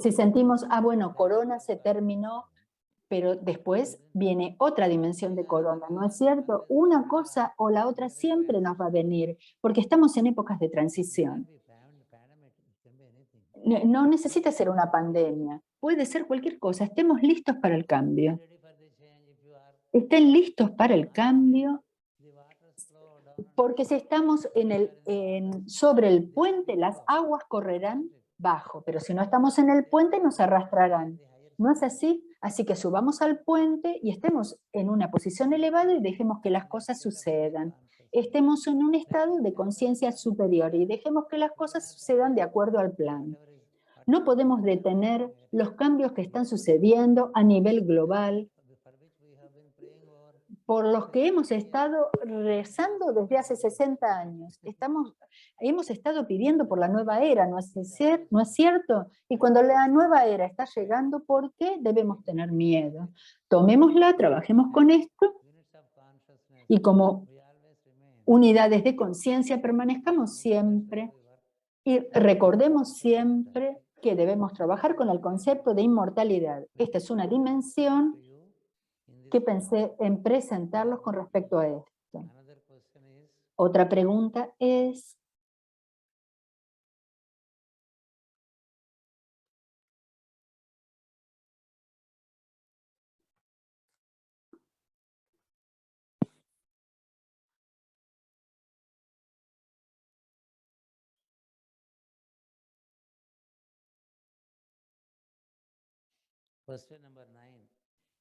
Si sentimos, bueno, corona se terminó, pero después viene otra dimensión de corona, ¿no es cierto? Una cosa o la otra siempre nos va a venir, porque estamos en épocas de transición. No necesita ser una pandemia, puede ser cualquier cosa. Estemos listos para el cambio. Estén listos para el cambio, porque si estamos sobre el puente, las aguas correrán bajo, pero si no estamos en el puente nos arrastrarán. ¿No es así? Así que subamos al puente y estemos en una posición elevada y dejemos que las cosas sucedan. estemos en un estado de conciencia superior y dejemos que las cosas sucedan de acuerdo al plan. No podemos detener los cambios que están sucediendo a nivel global, por los que hemos estado rezando desde hace 60 años. Hemos estado pidiendo por la nueva era, ¿no es cierto? Y cuando la nueva era está llegando, ¿por qué debemos tener miedo? Tomémosla, trabajemos con esto y como unidades de conciencia permanezcamos siempre y recordemos siempre que debemos trabajar con el concepto de inmortalidad. Esta es una dimensión que pensé en presentarlos con respecto a esto. Otra pregunta es,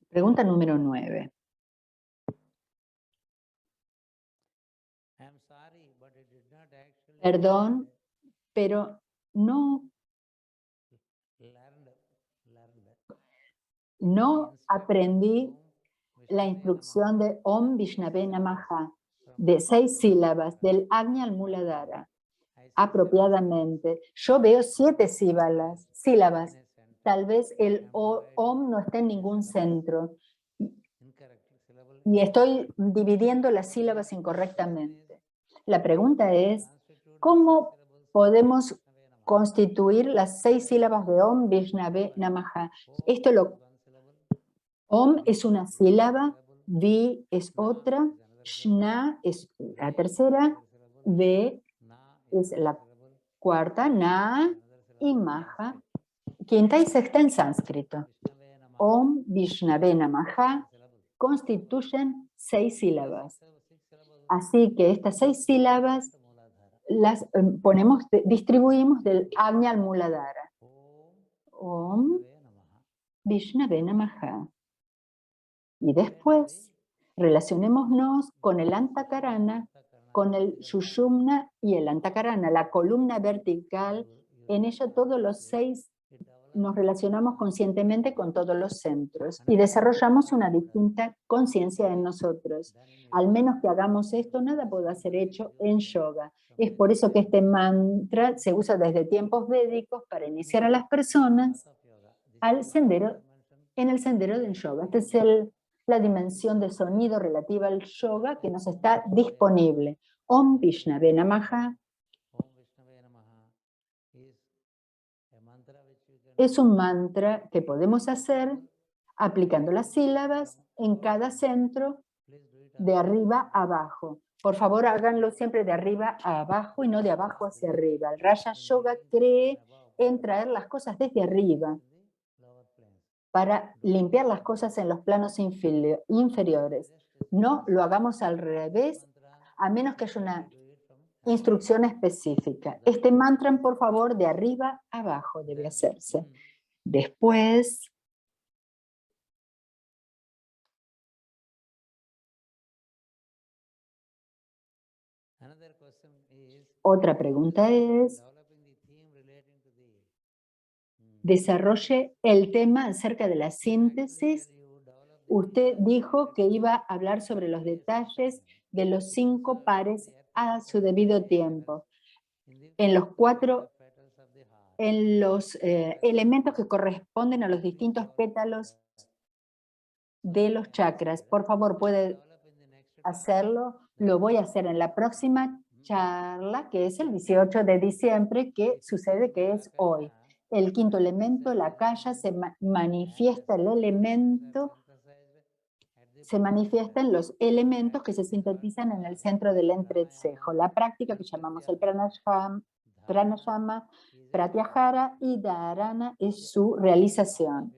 pregunta número 9. Perdón, pero no aprendí la instrucción de Om Vishnave Namaha, de 6 sílabas, del Ajna al Muladhara, apropiadamente. Yo veo 7 sílabas. Tal vez el Om no esté en ningún centro. Y estoy dividiendo las sílabas incorrectamente. La pregunta es, ¿cómo podemos constituir las 6 sílabas de Om Vishnave Namaha? Om es una sílaba, Vi es otra, Shna es la tercera, Ve es la cuarta, Na y Maha, quinta y sexta en sánscrito. Om Vishnave Namaha constituyen 6 sílabas. Así que estas 6 sílabas las distribuimos del Ajna al Muladhara. Om Vishnave Namaha. Y después relacionémonos con el Antakarana, con el Sushumna y el Antakarana, la columna vertical. En ella todos los 6 nos relacionamos conscientemente con todos los centros y desarrollamos una distinta conciencia en nosotros. Al menos que hagamos esto, nada puede ser hecho en yoga. Es por eso que este mantra se usa desde tiempos védicos para iniciar a las personas en el sendero del yoga. Esta es la dimensión de sonido relativa al yoga que nos está disponible. Om Vishnave Namaha es un mantra que podemos hacer aplicando las sílabas en cada centro de arriba a abajo. Por favor, háganlo siempre de arriba a abajo y no de abajo hacia arriba. El Raja Yoga cree en traer las cosas desde arriba para limpiar las cosas en los planos inferiores. No lo hagamos al revés, a menos que haya una instrucción específica. Este mantra, por favor, de arriba a abajo debe hacerse. Después, otra pregunta es, desarrolle el tema acerca de la síntesis. Usted dijo que iba a hablar sobre los detalles de los 5 pares a su debido tiempo, en los elementos que corresponden a los distintos pétalos de los chakras. Por favor, puede hacerlo. Lo voy a hacer en la próxima charla, que es el 18 de diciembre, que sucede que es hoy. El quinto elemento, la kaya, manifiesta en los elementos que se sintetizan en el centro del entrecejo. La práctica que llamamos el pranayama, pratyahara y dharana es su realización.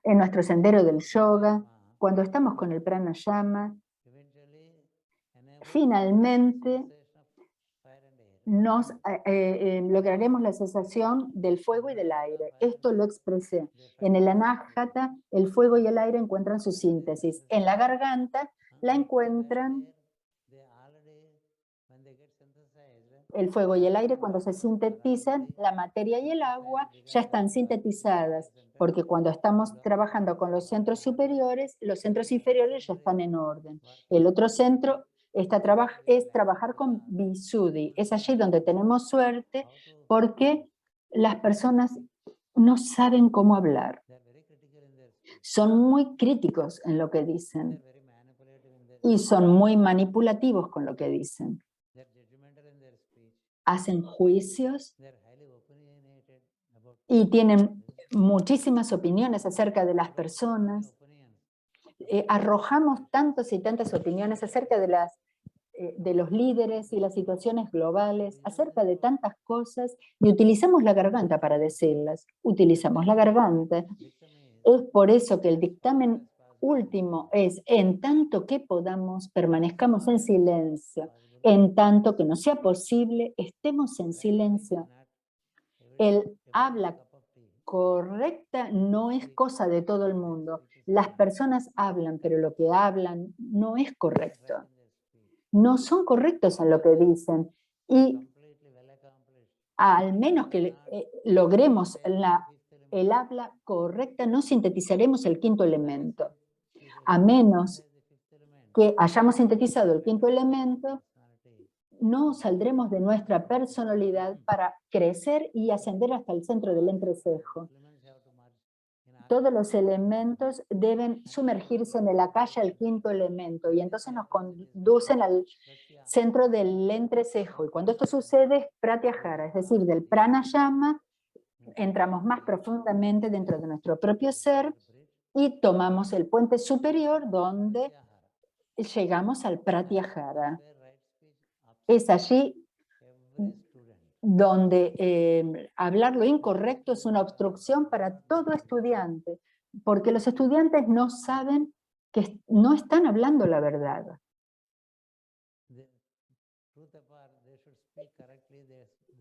En nuestro sendero del yoga, cuando estamos con el pranayama, finalmente lograremos la cesación del fuego y del aire. Esto lo expresé. En el Anahata, el fuego y el aire encuentran su síntesis. En la garganta la encuentran el fuego y el aire, cuando se sintetizan, la materia y el agua ya están sintetizadas, porque cuando estamos trabajando con los centros superiores, los centros inferiores ya están en orden. El otro centro es trabajar con Visuddhi. Es allí donde tenemos suerte, porque las personas no saben cómo hablar. Son muy críticos en lo que dicen y son muy manipulativos con lo que dicen. Hacen juicios y tienen muchísimas opiniones acerca de las personas. Arrojamos tantas y tantas opiniones acerca de los líderes y las situaciones globales, acerca de tantas cosas, y utilizamos la garganta para decirlas. Utilizamos la garganta. Es por eso que el dictamen último es: en tanto que podamos, permanezcamos en silencio. En tanto que no sea posible, estemos en silencio. El habla correcta no es cosa de todo el mundo. Las personas hablan, pero lo que hablan no es correcto. No son correctos en lo que dicen. Y al menos que logremos el habla correcta, no sintetizaremos el quinto elemento. A menos que hayamos sintetizado el quinto elemento, no saldremos de nuestra personalidad para crecer y ascender hasta el centro del entrecejo. Todos los elementos deben sumergirse en el akasha, el quinto elemento, y entonces nos conducen al centro del entrecejo. Y cuando esto sucede es pratyahara, es decir, del pranayama, entramos más profundamente dentro de nuestro propio ser y tomamos el puente superior donde llegamos al pratyahara. Es allí donde hablar lo incorrecto es una obstrucción para todo estudiante, porque los estudiantes no saben que no están hablando la verdad.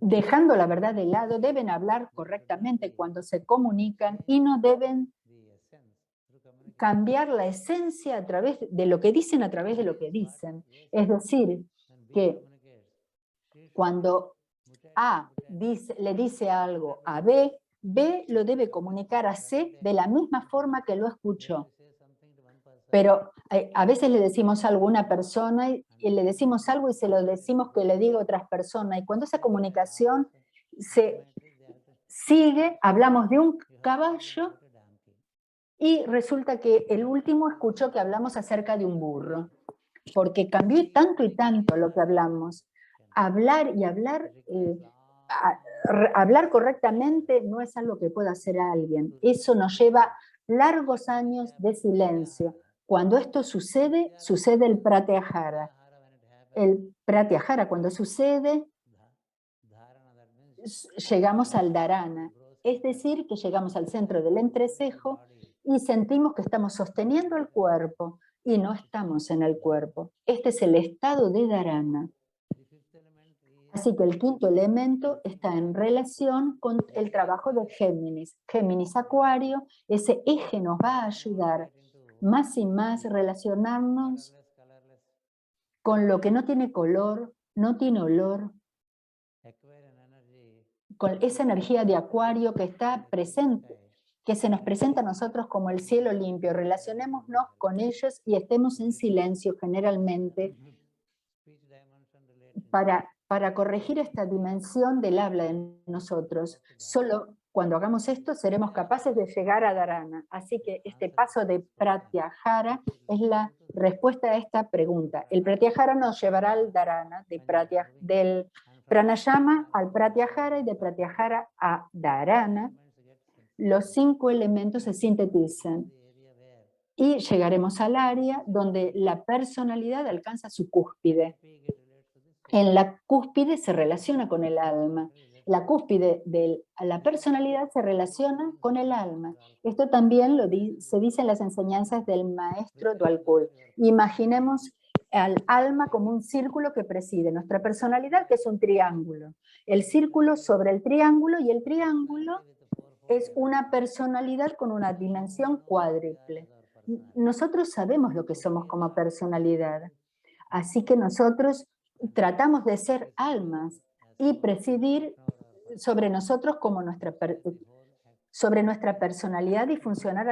Dejando la verdad de lado, deben hablar correctamente cuando se comunican y no deben cambiar la esencia a través de lo que dicen, a través de lo que dicen. Es decir, que cuando A le dice algo a B, B lo debe comunicar a C de la misma forma que lo escuchó. Pero a veces le decimos algo a una persona y le decimos algo y se lo decimos que le diga a otras personas. Y cuando esa comunicación se sigue, hablamos de un caballo y resulta que el último escuchó que hablamos acerca de un burro. Porque cambió tanto y tanto lo que hablamos. Hablar y hablar... hablar correctamente no es algo que pueda hacer alguien. Eso nos lleva largos años de silencio. Cuando esto sucede, sucede el pratyahara. El pratyahara, cuando sucede, llegamos al dharana. Es decir, que llegamos al centro del entrecejo y sentimos que estamos sosteniendo el cuerpo y no estamos en el cuerpo. Este es el estado de dharana. Así que el quinto elemento está en relación con el trabajo de Géminis. Géminis Acuario, ese eje nos va a ayudar más y más a relacionarnos con lo que no tiene color, no tiene olor, con esa energía de Acuario que está presente, que se nos presenta a nosotros como el cielo limpio. Relacionémonos con ellos y estemos en silencio generalmente para corregir esta dimensión del habla en nosotros. Solo cuando hagamos esto seremos capaces de llegar a dharana. Así que este paso de pratyahara es la respuesta a esta pregunta. El pratyahara nos llevará al dharana, del pranayama al pratyahara y de pratyahara a dharana. Los 5 elementos se sintetizan y llegaremos al área donde la personalidad alcanza su cúspide. En la cúspide se relaciona con el alma. La cúspide de la personalidad se relaciona con el alma. Esto también se dice en las enseñanzas del maestro Dwalkul. Imaginemos al alma como un círculo que preside nuestra personalidad, que es un triángulo. El círculo sobre el triángulo, y el triángulo es una personalidad con una dimensión cuádruple. Nosotros sabemos lo que somos como personalidad. Así que nosotros tratamos de ser almas, y presidir sobre nosotros como sobre nuestra personalidad y funcionar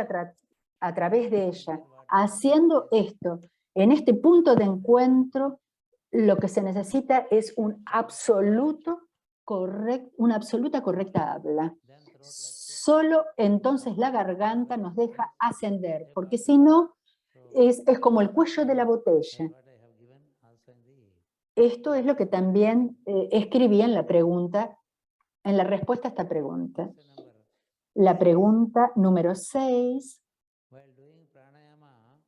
a través de ella. Haciendo esto, en este punto de encuentro, lo que se necesita es una absoluta correcta habla. Solo entonces la garganta nos deja ascender, porque si no, es como el cuello de la botella. Esto es lo que también escribí en la pregunta, en la respuesta a esta pregunta. La pregunta número 6,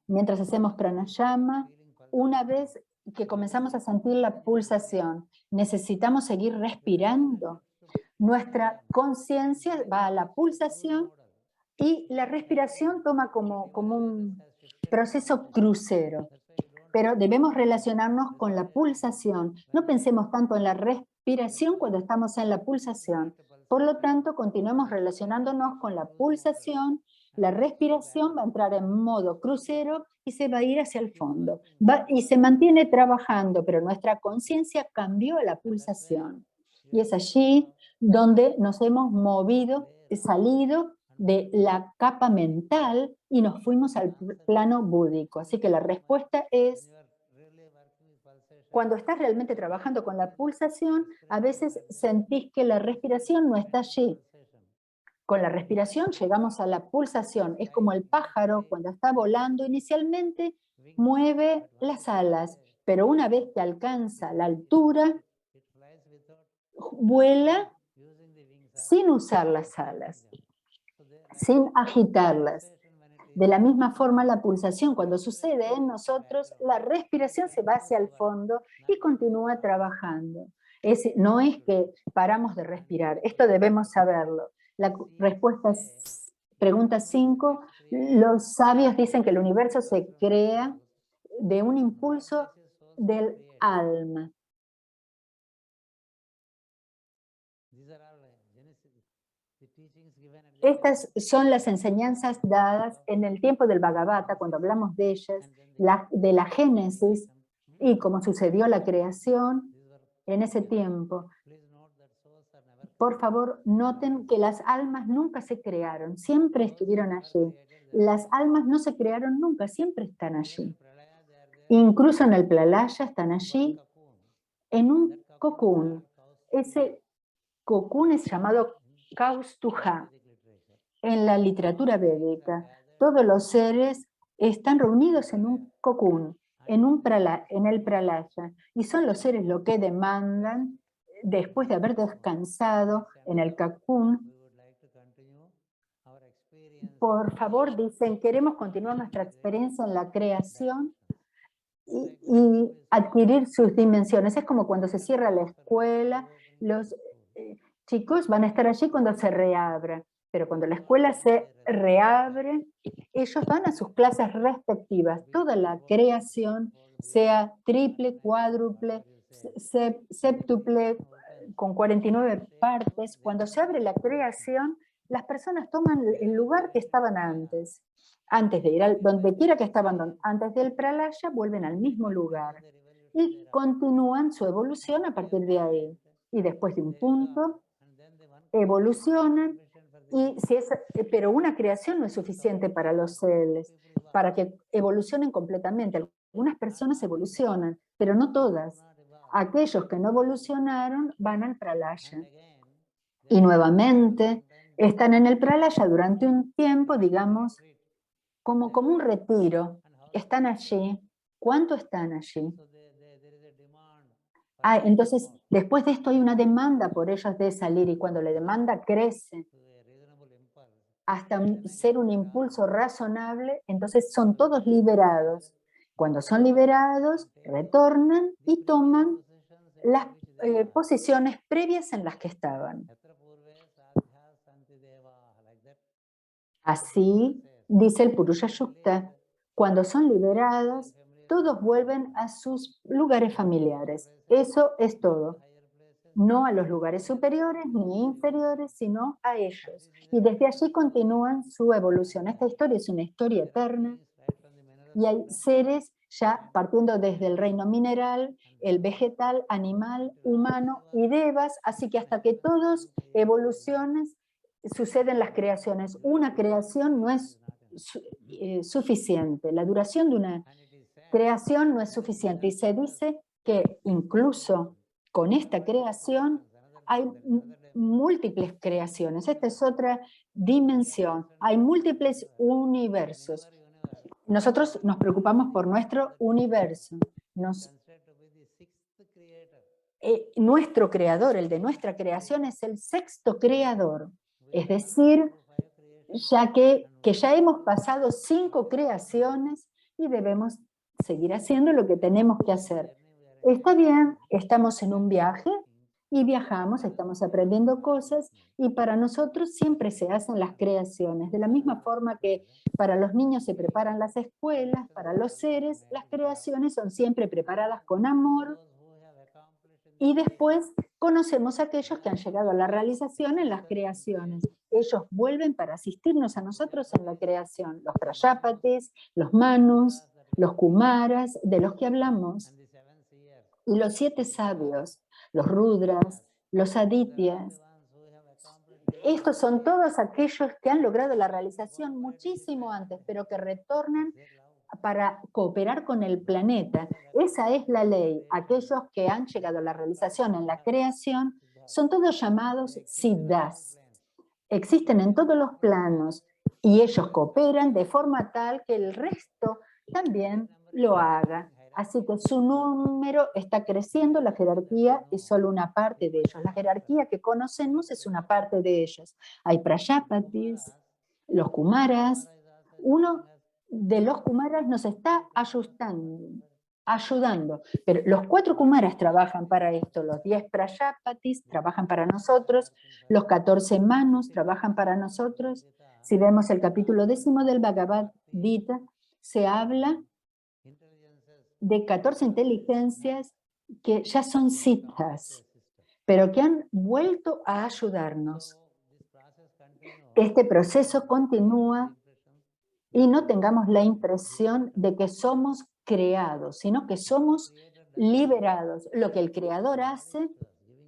mientras hacemos pranayama, una vez que comenzamos a sentir la pulsación, ¿necesitamos seguir respirando? Nuestra conciencia va a la pulsación y la respiración toma como un proceso crucero. Pero debemos relacionarnos con la pulsación. No pensemos tanto en la respiración cuando estamos en la pulsación. Por lo tanto, continuemos relacionándonos con la pulsación. La respiración va a entrar en modo crucero y se va a ir hacia el fondo. Y se mantiene trabajando, pero nuestra conciencia cambió a la pulsación. Y es allí donde nos hemos movido, salido de la capa mental y nos fuimos al plano búdico. Así que la respuesta es, cuando estás realmente trabajando con la pulsación, a veces sentís que la respiración no está allí. Con la respiración llegamos a la pulsación. Es como el pájaro cuando está volando inicialmente, mueve las alas, pero una vez que alcanza la altura, vuela sin usar las alas, sin agitarlas. De la misma forma, la pulsación, cuando sucede en nosotros, la respiración se va hacia el fondo y continúa trabajando. No es que paramos de respirar, esto debemos saberlo. La respuesta es, pregunta 5, los sabios dicen que el universo se crea de un impulso del alma. Estas son las enseñanzas dadas en el tiempo del Bhagavata, cuando hablamos de ellas, de la génesis y cómo sucedió la creación en ese tiempo. Por favor, noten que las almas nunca se crearon, siempre estuvieron allí. Las almas no se crearon nunca, siempre están allí. Incluso en el Pralaya están allí, en un cocoon. Ese cocoon es llamado Kaustuja. En la literatura védica, todos los seres están reunidos en un cocoon, en el Pralaya, y son los seres lo que demandan, después de haber descansado en el cocoon. Por favor, dicen, queremos continuar nuestra experiencia en la creación y adquirir sus dimensiones. Es como cuando se cierra la escuela, los chicos van a estar allí cuando se reabra. Pero cuando la escuela se reabre, ellos van a sus clases respectivas. Toda la creación, sea triple, cuádruple, séptuple, con 49 partes, cuando se abre la creación, las personas toman el lugar que estaban antes. Antes de ir donde quiera que estaban antes del Pralaya, vuelven al mismo lugar. Y continúan su evolución a partir de ahí. Y después de un punto, evolucionan. Pero una creación no es suficiente para los seres, para que evolucionen completamente. Algunas personas evolucionan, pero no todas. Aquellos que no evolucionaron van al Pralaya. Y nuevamente están en el Pralaya durante un tiempo, digamos, como un retiro. Están allí. ¿Cuánto están allí? Entonces, después de esto hay una demanda por ellos de salir, y cuando la demanda crece hasta ser un impulso razonable, entonces son todos liberados. Cuando son liberados, retornan y toman las posiciones previas en las que estaban. Así dice el Purusha Sukta, cuando son liberados, todos vuelven a sus lugares familiares. Eso es todo. No a los lugares superiores ni inferiores, sino a ellos. Y desde allí continúan su evolución. Esta historia es una historia eterna y hay seres ya partiendo desde el reino mineral, el vegetal, animal, humano y devas, así que hasta que todos evoluciones suceden las creaciones. Una creación no es suficiente, la duración de una creación no es suficiente, y se dice que incluso con esta creación hay múltiples creaciones. Esta es otra dimensión, hay múltiples universos. Nosotros nos preocupamos por nuestro universo. Nuestro creador, el de nuestra creación, es el sexto creador. Es decir, que ya hemos pasado 5 creaciones y debemos seguir haciendo lo que tenemos que hacer. Está bien, estamos en un viaje y viajamos, estamos aprendiendo cosas, y para nosotros siempre se hacen las creaciones. De la misma forma que para los niños se preparan las escuelas, para los seres, las creaciones son siempre preparadas con amor, y después conocemos a aquellos que han llegado a la realización en las creaciones. Ellos vuelven para asistirnos a nosotros en la creación. Los Prajapatis, los Manus, los Kumaras, de los que hablamos, y los 7 sabios, los Rudras, los Adityas. Estos son todos aquellos que han logrado la realización muchísimo antes, pero que retornan para cooperar con el planeta. Esa es la ley. Aquellos que han llegado a la realización en la creación son todos llamados siddhas. Existen en todos los planos y ellos cooperan de forma tal que el resto también lo haga. Así que su número está creciendo, la jerarquía es solo una parte de ellos. La jerarquía que conocemos es una parte de ellos. Hay Prajapatis, los Kumaras. Uno de los Kumaras nos está ayudando, pero los 4 Kumaras trabajan para esto, los 10 Prajapatis trabajan para nosotros, los 14 Manus trabajan para nosotros. Si vemos el capítulo 10 del Bhagavad Gita, se habla de 14 inteligencias que ya son siddhas, pero que han vuelto a ayudarnos. Este proceso continúa y no tengamos la impresión de que somos creados, sino que somos liberados. Lo que el Creador hace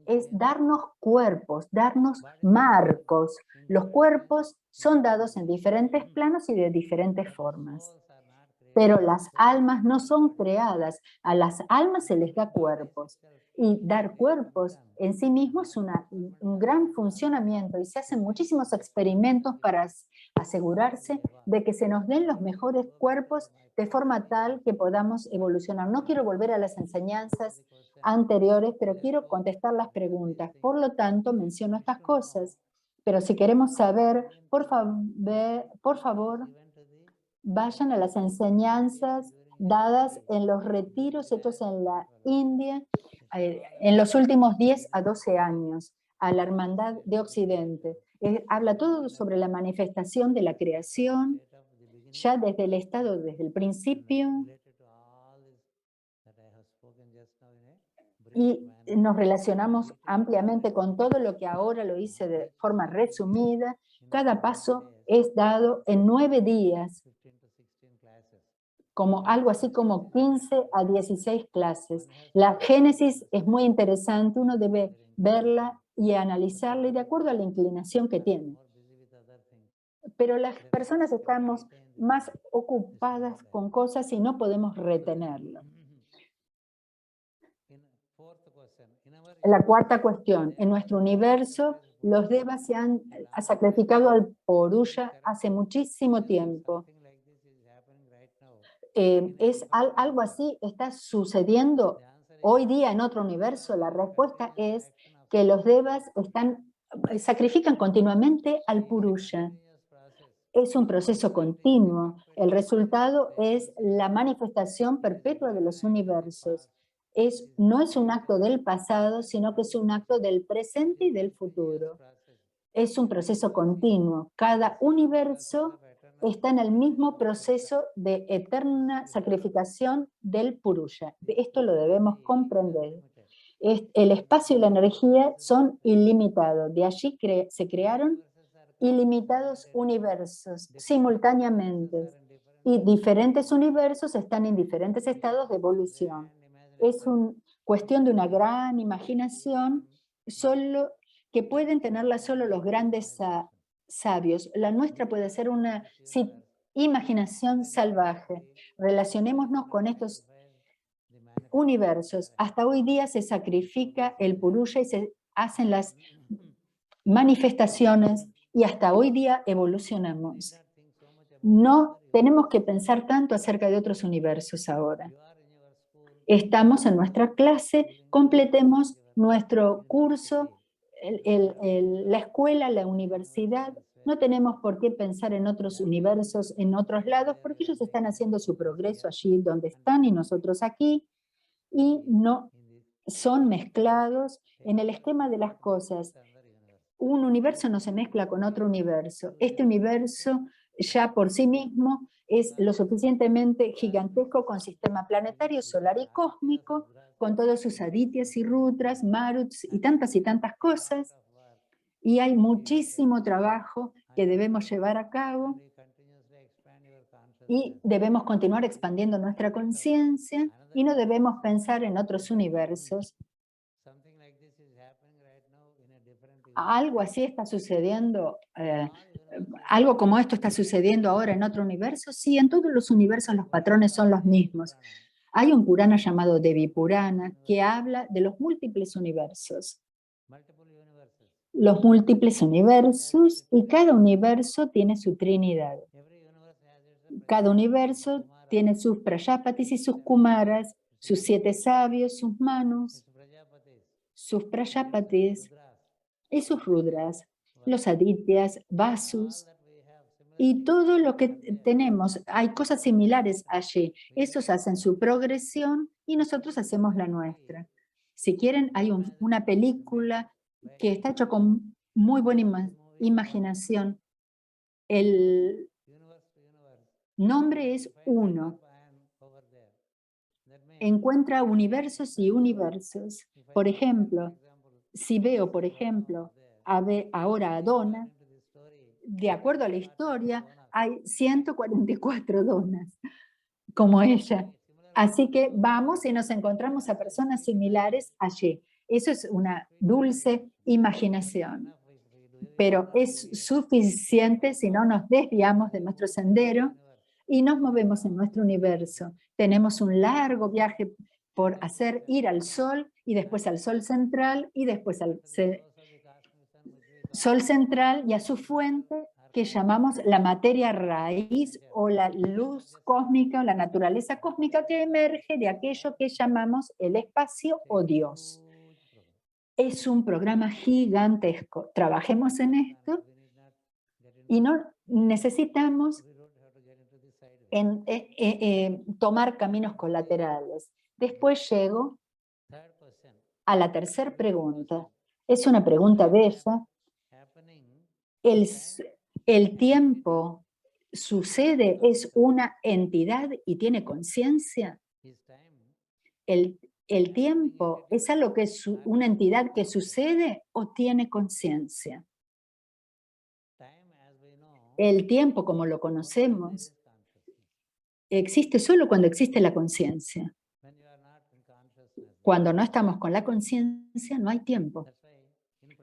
es darnos cuerpos, darnos marcos. Los cuerpos son dados en diferentes planos y de diferentes formas. Pero las almas no son creadas, a las almas se les da cuerpos. Y dar cuerpos en sí mismo es un gran funcionamiento, y se hacen muchísimos experimentos para asegurarse de que se nos den los mejores cuerpos de forma tal que podamos evolucionar. No quiero volver a las enseñanzas anteriores, pero quiero contestar las preguntas. Por lo tanto, menciono estas cosas. Pero si queremos saber, por favor, vayan a las enseñanzas dadas en los retiros hechos en la India en los últimos 10 a 12 años, a la Hermandad de Occidente. Habla todo sobre la manifestación de la creación, ya desde el estado, desde el principio, y nos relacionamos ampliamente con todo lo que ahora lo hice de forma resumida. Cada paso es dado en 9 días, como algo así como 15 a 16 clases. La Génesis es muy interesante, uno debe verla y analizarla y de acuerdo a la inclinación que tiene. Pero las personas estamos más ocupadas con cosas y no podemos retenerlo. La cuarta cuestión, en nuestro universo los devas se han sacrificado al Purusha hace muchísimo tiempo. ¿Es algo así está sucediendo hoy día en otro universo? La respuesta es que los devas sacrifican continuamente al Purusha. Es un proceso continuo. El resultado es la manifestación perpetua de los universos. No es un acto del pasado, sino que es un acto del presente y del futuro. Es un proceso continuo. Cada universo está en el mismo proceso de eterna sacrificación del Purusha. Esto lo debemos comprender. El espacio y la energía son ilimitados. De allí se crearon ilimitados universos simultáneamente. Y diferentes universos están en diferentes estados de evolución. Es una cuestión de una gran imaginación solo, que pueden tenerla solo los grandes sabios. La nuestra puede ser una imaginación salvaje. Relacionémonos con estos universos. Hasta hoy día se sacrifica el Purusha y se hacen las manifestaciones y hasta hoy día evolucionamos. No tenemos que pensar tanto acerca de otros universos ahora. Estamos en nuestra clase, completemos nuestro curso, la escuela, la universidad. No tenemos por qué pensar en otros universos, en otros lados, porque ellos están haciendo su progreso allí donde están y nosotros aquí, y no son mezclados en el esquema de las cosas. Un universo no se mezcla con otro universo. Este universo ya por sí mismo es lo suficientemente gigantesco con sistema planetario, solar y cósmico, con todos sus adityas y rudras, maruts y tantas cosas. Y hay muchísimo trabajo que debemos llevar a cabo y debemos continuar expandiendo nuestra conciencia y no debemos pensar en otros universos. Algo así está sucediendo, algo como esto está sucediendo ahora en otro universo. Sí, en todos los universos los patrones son los mismos. Hay un Purana llamado Devi Purana que habla de los múltiples universos. Los múltiples universos, y cada universo tiene su trinidad. Cada universo tiene sus Prajapatis y sus Kumaras, sus 7 sabios, sus Manus, sus Prajapatis y sus Rudras, los Adityas, Vasus, y todo lo que tenemos. Hay cosas similares allí. Esos hacen su progresión y nosotros hacemos la nuestra. Si quieren, hay una película que está hecha con muy buena imaginación. El nombre es Uno. Encuentra universos y universos. Por ejemplo, si veo, por ejemplo, ahora a Donna, de acuerdo a la historia, hay 144 donas como ella. Así que vamos y nos encontramos a personas similares allí. Eso es una dulce imaginación. Pero es suficiente si no nos desviamos de nuestro sendero y nos movemos en nuestro universo. Tenemos un largo viaje por hacer, ir al Sol y después al Sol central y después al Sol central y a su fuente que llamamos la materia raíz o la luz cósmica o la naturaleza cósmica que emerge de aquello que llamamos el espacio o Dios. Es un programa gigantesco. Trabajemos en esto y no necesitamos tomar caminos colaterales. Después llego a la tercera pregunta. Es una pregunta bella. El tiempo sucede, es una entidad y tiene conciencia. El tiempo es algo que es una entidad que sucede o tiene conciencia. El tiempo, como lo conocemos, existe solo cuando existe la conciencia. Cuando no estamos con la conciencia, no hay tiempo.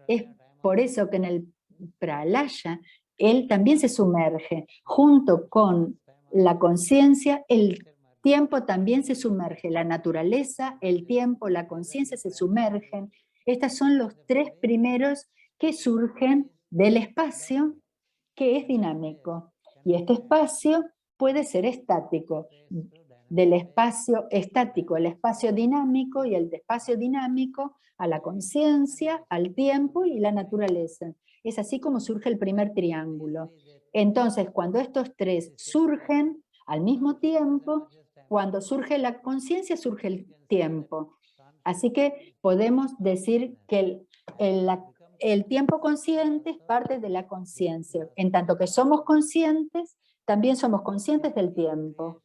Es por eso que en el Pralaya, él también se sumerge. Junto con la conciencia, el tiempo también se sumerge. La naturaleza, el tiempo, la conciencia se sumergen. Estos son los 3 primeros que surgen del espacio, que es dinámico. Y este espacio puede ser estático. Del espacio estático al espacio dinámico y el espacio dinámico a la conciencia, al tiempo y la naturaleza. Es así como surge el primer triángulo. Entonces, cuando estos 3 surgen al mismo tiempo, cuando surge la conciencia, surge el tiempo. Así que podemos decir que el tiempo consciente es parte de la conciencia. En tanto que somos conscientes, también somos conscientes del tiempo.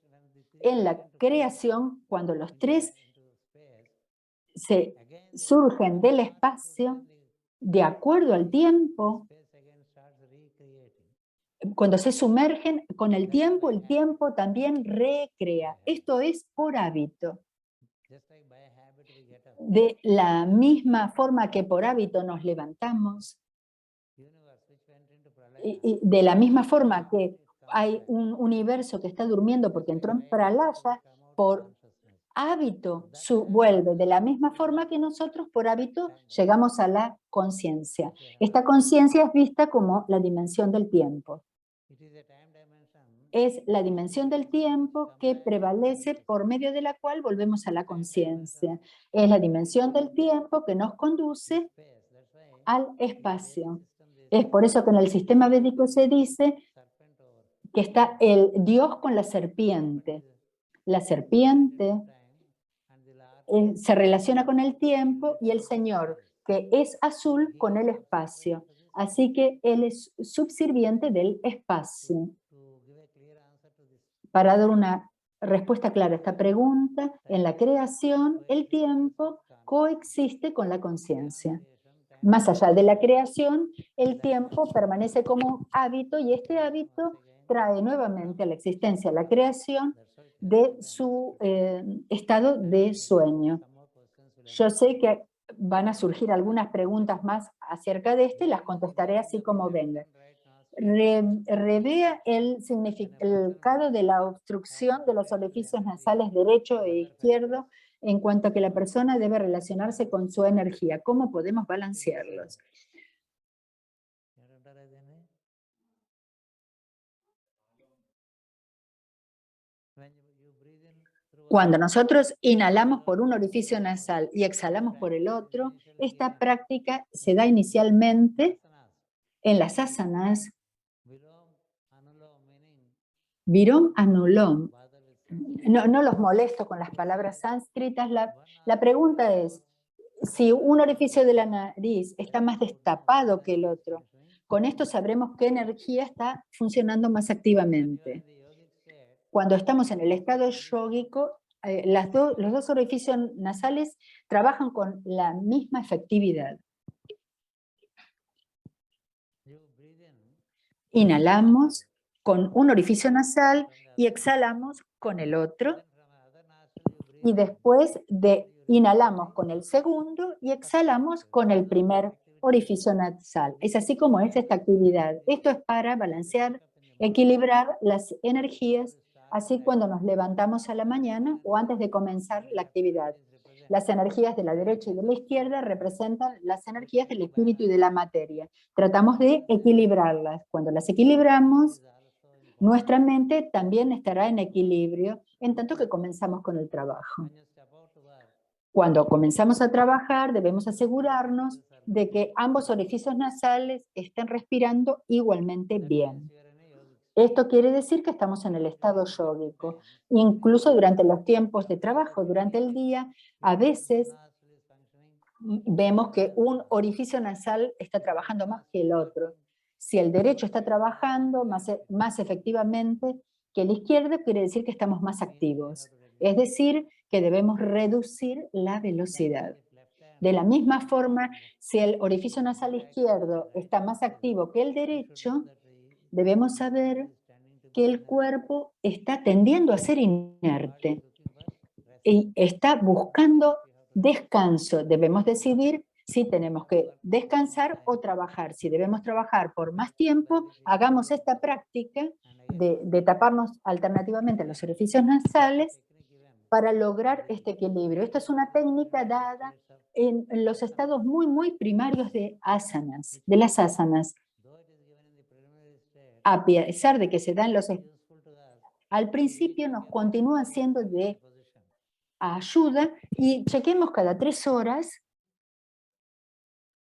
En la creación, cuando los 3 surgen del espacio, de acuerdo al tiempo, cuando se sumergen con el tiempo también recrea. Esto es por hábito. De la misma forma que por hábito nos levantamos, y de la misma forma que hay un universo que está durmiendo porque entró en pralaya, por hábito vuelve, de la misma forma que nosotros por hábito llegamos a la conciencia. Esta conciencia es vista como la dimensión del tiempo. Es la dimensión del tiempo que prevalece por medio de la cual volvemos a la conciencia. Es la dimensión del tiempo que nos conduce al espacio. Es por eso que en el sistema védico se dice que está el Dios con la serpiente. La serpiente se relaciona con el tiempo y el Señor, que es azul, con el espacio. Así que Él es subserviente del espacio. Para dar una respuesta clara a esta pregunta, en la creación el tiempo coexiste con la conciencia. Más allá de la creación, el tiempo permanece como hábito y este hábito trae nuevamente a la existencia la creación de su estado de sueño. Yo sé que van a surgir algunas preguntas más acerca de esto y las contestaré así como vengan. Revea el significado de la obstrucción de los orificios nasales derecho e izquierdo en cuanto a que la persona debe relacionarse con su energía. ¿Cómo podemos balancearlos? Cuando nosotros inhalamos por un orificio nasal y exhalamos por el otro, esta práctica se da inicialmente en las asanas. Virom Anulom. No los molesto con las palabras sánscritas. La pregunta es, si un orificio de la nariz está más destapado que el otro, con esto sabremos qué energía está funcionando más activamente. Cuando estamos en el estado yógico, los dos orificios nasales trabajan con la misma efectividad. Inhalamos con un orificio nasal y exhalamos con el otro. Y después inhalamos con el segundo y exhalamos con el primer orificio nasal. Es así como es esta actividad. Esto es para balancear, equilibrar las energías, así cuando nos levantamos a la mañana o antes de comenzar la actividad. Las energías de la derecha y de la izquierda representan las energías del espíritu y de la materia. Tratamos de equilibrarlas. Cuando las equilibramos, nuestra mente también estará en equilibrio en tanto que comenzamos con el trabajo. Cuando comenzamos a trabajar, debemos asegurarnos de que ambos orificios nasales estén respirando igualmente bien. Esto quiere decir que estamos en el estado yógico. Incluso durante los tiempos de trabajo, durante el día, a veces vemos que un orificio nasal está trabajando más que el otro. Si el derecho está trabajando más efectivamente que el izquierdo, quiere decir que estamos más activos. Es decir, que debemos reducir la velocidad. De la misma forma, si el orificio nasal izquierdo está más activo que el derecho, debemos saber que el cuerpo está tendiendo a ser inerte y está buscando descanso. Debemos decidir si tenemos que descansar o trabajar. Si debemos trabajar por más tiempo, hagamos esta práctica de taparnos alternativamente los orificios nasales para lograr este equilibrio. Esta es una técnica dada en los estados muy, muy primarios de asanas, de las asanas. A pesar de que se dan al principio nos continúa siendo de ayuda y chequemos cada 3 horas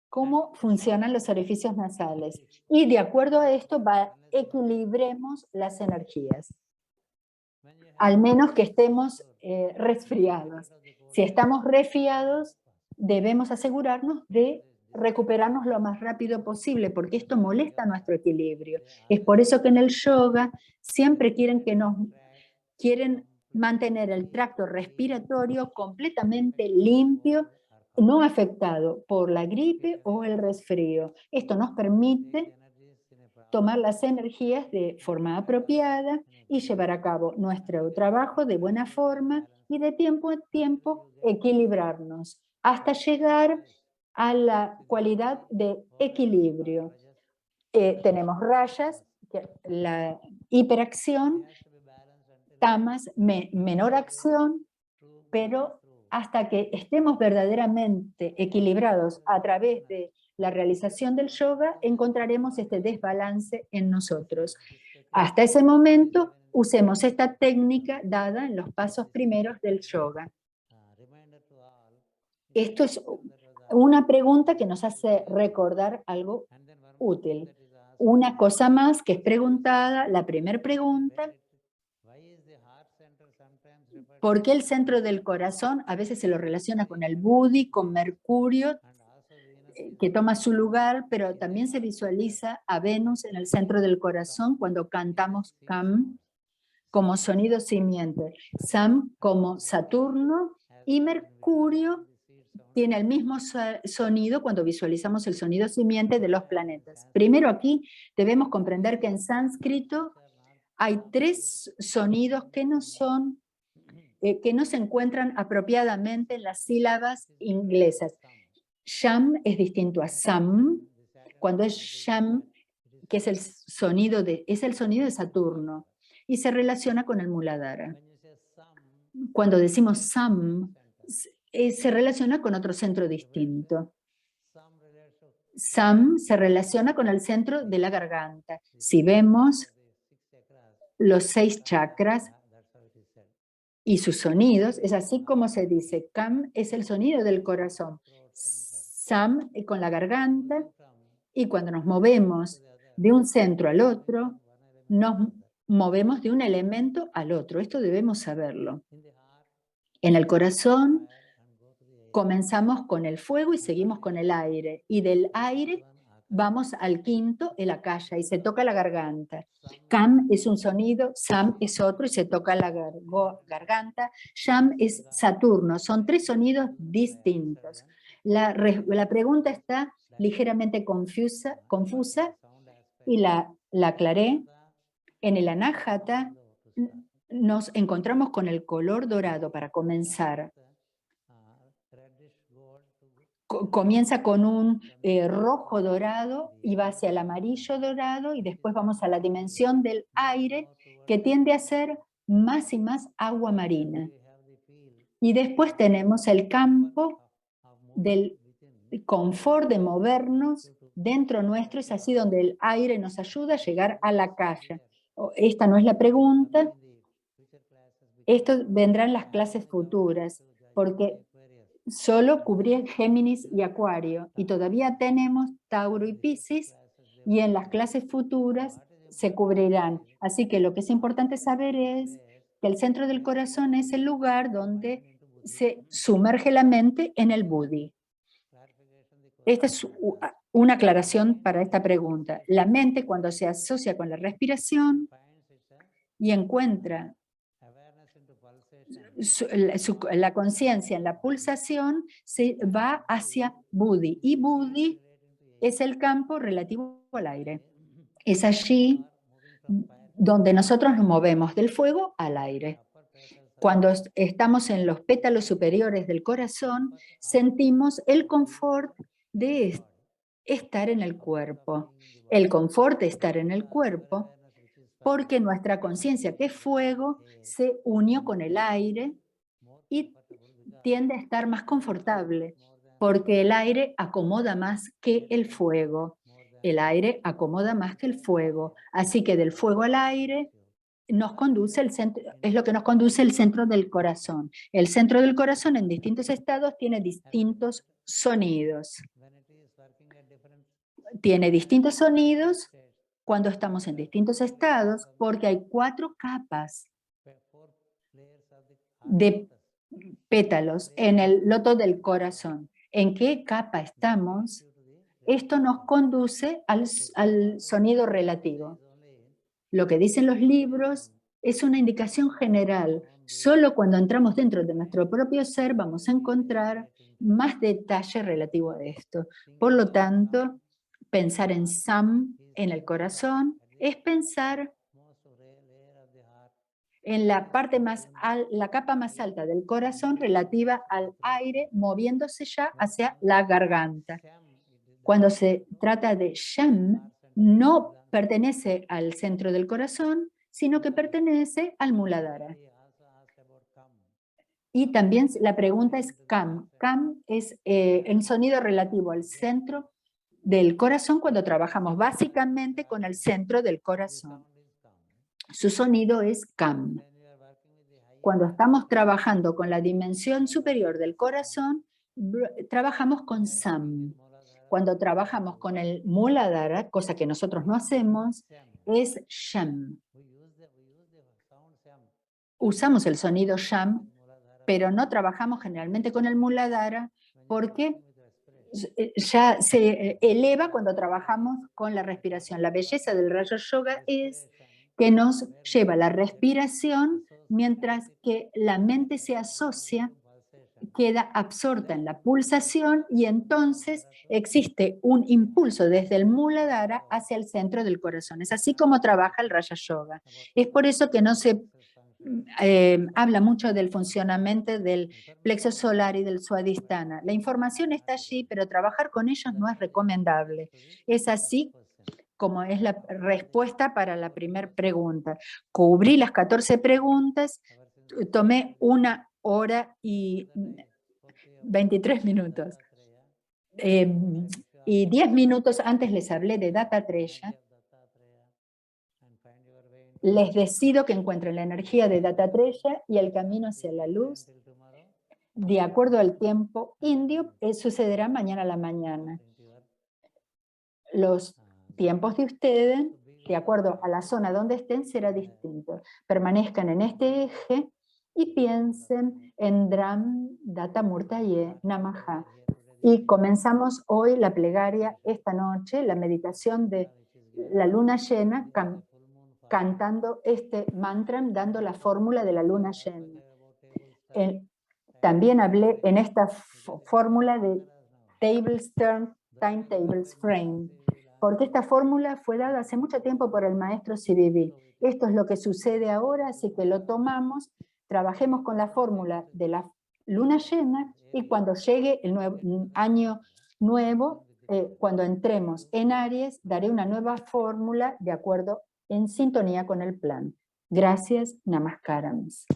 cómo funcionan los orificios nasales. Y de acuerdo a esto, equilibremos las energías. Al menos que estemos resfriados. Si estamos resfriados, debemos asegurarnos de recuperarnos lo más rápido posible, porque esto molesta nuestro equilibrio. Es por eso que en el yoga siempre quieren mantener el tracto respiratorio completamente limpio, no afectado por la gripe o el resfrío. Esto nos permite tomar las energías de forma apropiada y llevar a cabo nuestro trabajo de buena forma y de tiempo en tiempo equilibrarnos hasta llegar a la cualidad de equilibrio. Tenemos rayas, la hiperacción, tamas, menor acción, pero hasta que estemos verdaderamente equilibrados a través de la realización del yoga, encontraremos este desbalance en nosotros. Hasta ese momento, usemos esta técnica dada en los pasos primeros del yoga. Esto es una pregunta que nos hace recordar algo útil. Una cosa más que es preguntada, la primera pregunta: ¿por qué el centro del corazón a veces se lo relaciona con el Buddhi, con Mercurio, que toma su lugar, pero también se visualiza a Venus en el centro del corazón cuando cantamos Kam como sonido simiente, Sam como Saturno, y Mercurio tiene el mismo sonido cuando visualizamos el sonido simiente de los planetas? Primero, aquí debemos comprender que en sánscrito hay 3 sonidos que no se encuentran apropiadamente en las sílabas inglesas. Sham es distinto a Sam. Cuando es Sham, que es el sonido de Saturno, y se relaciona con el Muladhara. Cuando decimos Sam, se relaciona con otro centro distinto. Sam se relaciona con el centro de la garganta. Si vemos los 6 chakras y sus sonidos, es así como se dice. Kam es el sonido del corazón. Sam con la garganta, y cuando nos movemos de un centro al otro, nos movemos de un elemento al otro. Esto debemos saberlo. En el corazón comenzamos con el fuego y seguimos con el aire. Y del aire vamos al quinto, el akasha, y se toca la garganta. Kam es un sonido, Sam es otro y se toca la garganta. Sham es Saturno. Son 3 sonidos distintos. La pregunta está ligeramente confusa y la aclaré. En el Anahata nos encontramos con el color dorado para comenzar. Comienza con un rojo dorado y va hacia el amarillo dorado, y después vamos a la dimensión del aire, que tiende a ser más y más agua marina. Y después tenemos el campo del confort de movernos dentro nuestro, es así donde el aire nos ayuda a llegar a la calle. Esta no es la pregunta, esto vendrá en las clases futuras, porque solo cubrí Géminis y Acuario, y todavía tenemos Tauro y Piscis, y en las clases futuras se cubrirán. Así que lo que es importante saber es que el centro del corazón es el lugar donde se sumerge la mente en el Buddhi. Esta es una aclaración para esta pregunta. La mente, cuando se asocia con la respiración y encuentra la conciencia en la pulsación, se va hacia Buddhi, y Buddhi es el campo relativo al aire. Es allí donde nosotros nos movemos del fuego al aire. Cuando estamos en los pétalos superiores del corazón, sentimos el confort de estar en el cuerpo. El confort de estar en el cuerpo, porque nuestra conciencia, que es fuego, se unió con el aire y tiende a estar más confortable, porque el aire acomoda más que el fuego. El aire acomoda más que el fuego. Así que del fuego al aire nos conduce el centro, es lo que nos conduce el centro del corazón. El centro del corazón en distintos estados tiene distintos sonidos. Tiene distintos sonidos cuando estamos en distintos estados, porque hay 4 capas de pétalos en el loto del corazón. ¿En qué capa estamos? Esto nos conduce al sonido relativo. Lo que dicen los libros es una indicación general. Solo cuando entramos dentro de nuestro propio ser vamos a encontrar más detalle relativo a esto. Por lo tanto, pensar en Sam en el corazón es pensar en la parte la capa más alta del corazón relativa al aire moviéndose ya hacia la garganta. Cuando se trata de Sham, no pertenece al centro del corazón, sino que pertenece al Muladhara. Y también la pregunta es Kam. Kam es el sonido relativo al centro del corazón cuando trabajamos básicamente con el centro del corazón. Su sonido es Kam. Cuando estamos trabajando con la dimensión superior del corazón, trabajamos con Sam. Cuando trabajamos con el Muladhara, cosa que nosotros no hacemos, es Sham. Usamos el sonido Sham, pero no trabajamos generalmente con el Muladhara porque ya se eleva cuando trabajamos con la respiración. La belleza del Raja Yoga es que nos lleva la respiración mientras que la mente se asocia, queda absorta en la pulsación y entonces existe un impulso desde el Muladhara hacia el centro del corazón. Es así como trabaja el Raja Yoga. Es por eso que no se habla mucho del funcionamiento del plexo solar y del Swadhisthana. La información está allí, pero trabajar con ellos no es recomendable. Es así como es la respuesta para la primera pregunta. Cubrí las 14 preguntas, tomé 1 hora y 23 minutos. Y 10 minutos antes les hablé de Dattatreya. Les decido que encuentren la energía de Dattatreya y el camino hacia la luz. De acuerdo al tiempo indio, sucederá mañana a la mañana. Los tiempos de ustedes, de acuerdo a la zona donde estén, será distinto. Permanezcan en este eje y piensen en Dram Datta Murtaye Namaha. Y comenzamos hoy la plegaria esta noche, la meditación de la luna llena, cantando este mantra, dando la fórmula de la luna llena. También hablé en esta fórmula de tables turn, timetables frame, porque esta fórmula fue dada hace mucho tiempo por el maestro CBB. Esto es lo que sucede ahora, así que lo tomamos, trabajemos con la fórmula de la luna llena y cuando llegue el año nuevo, cuando entremos en Aries, daré una nueva fórmula de acuerdo en sintonía con el plan. Gracias, Namaskarams.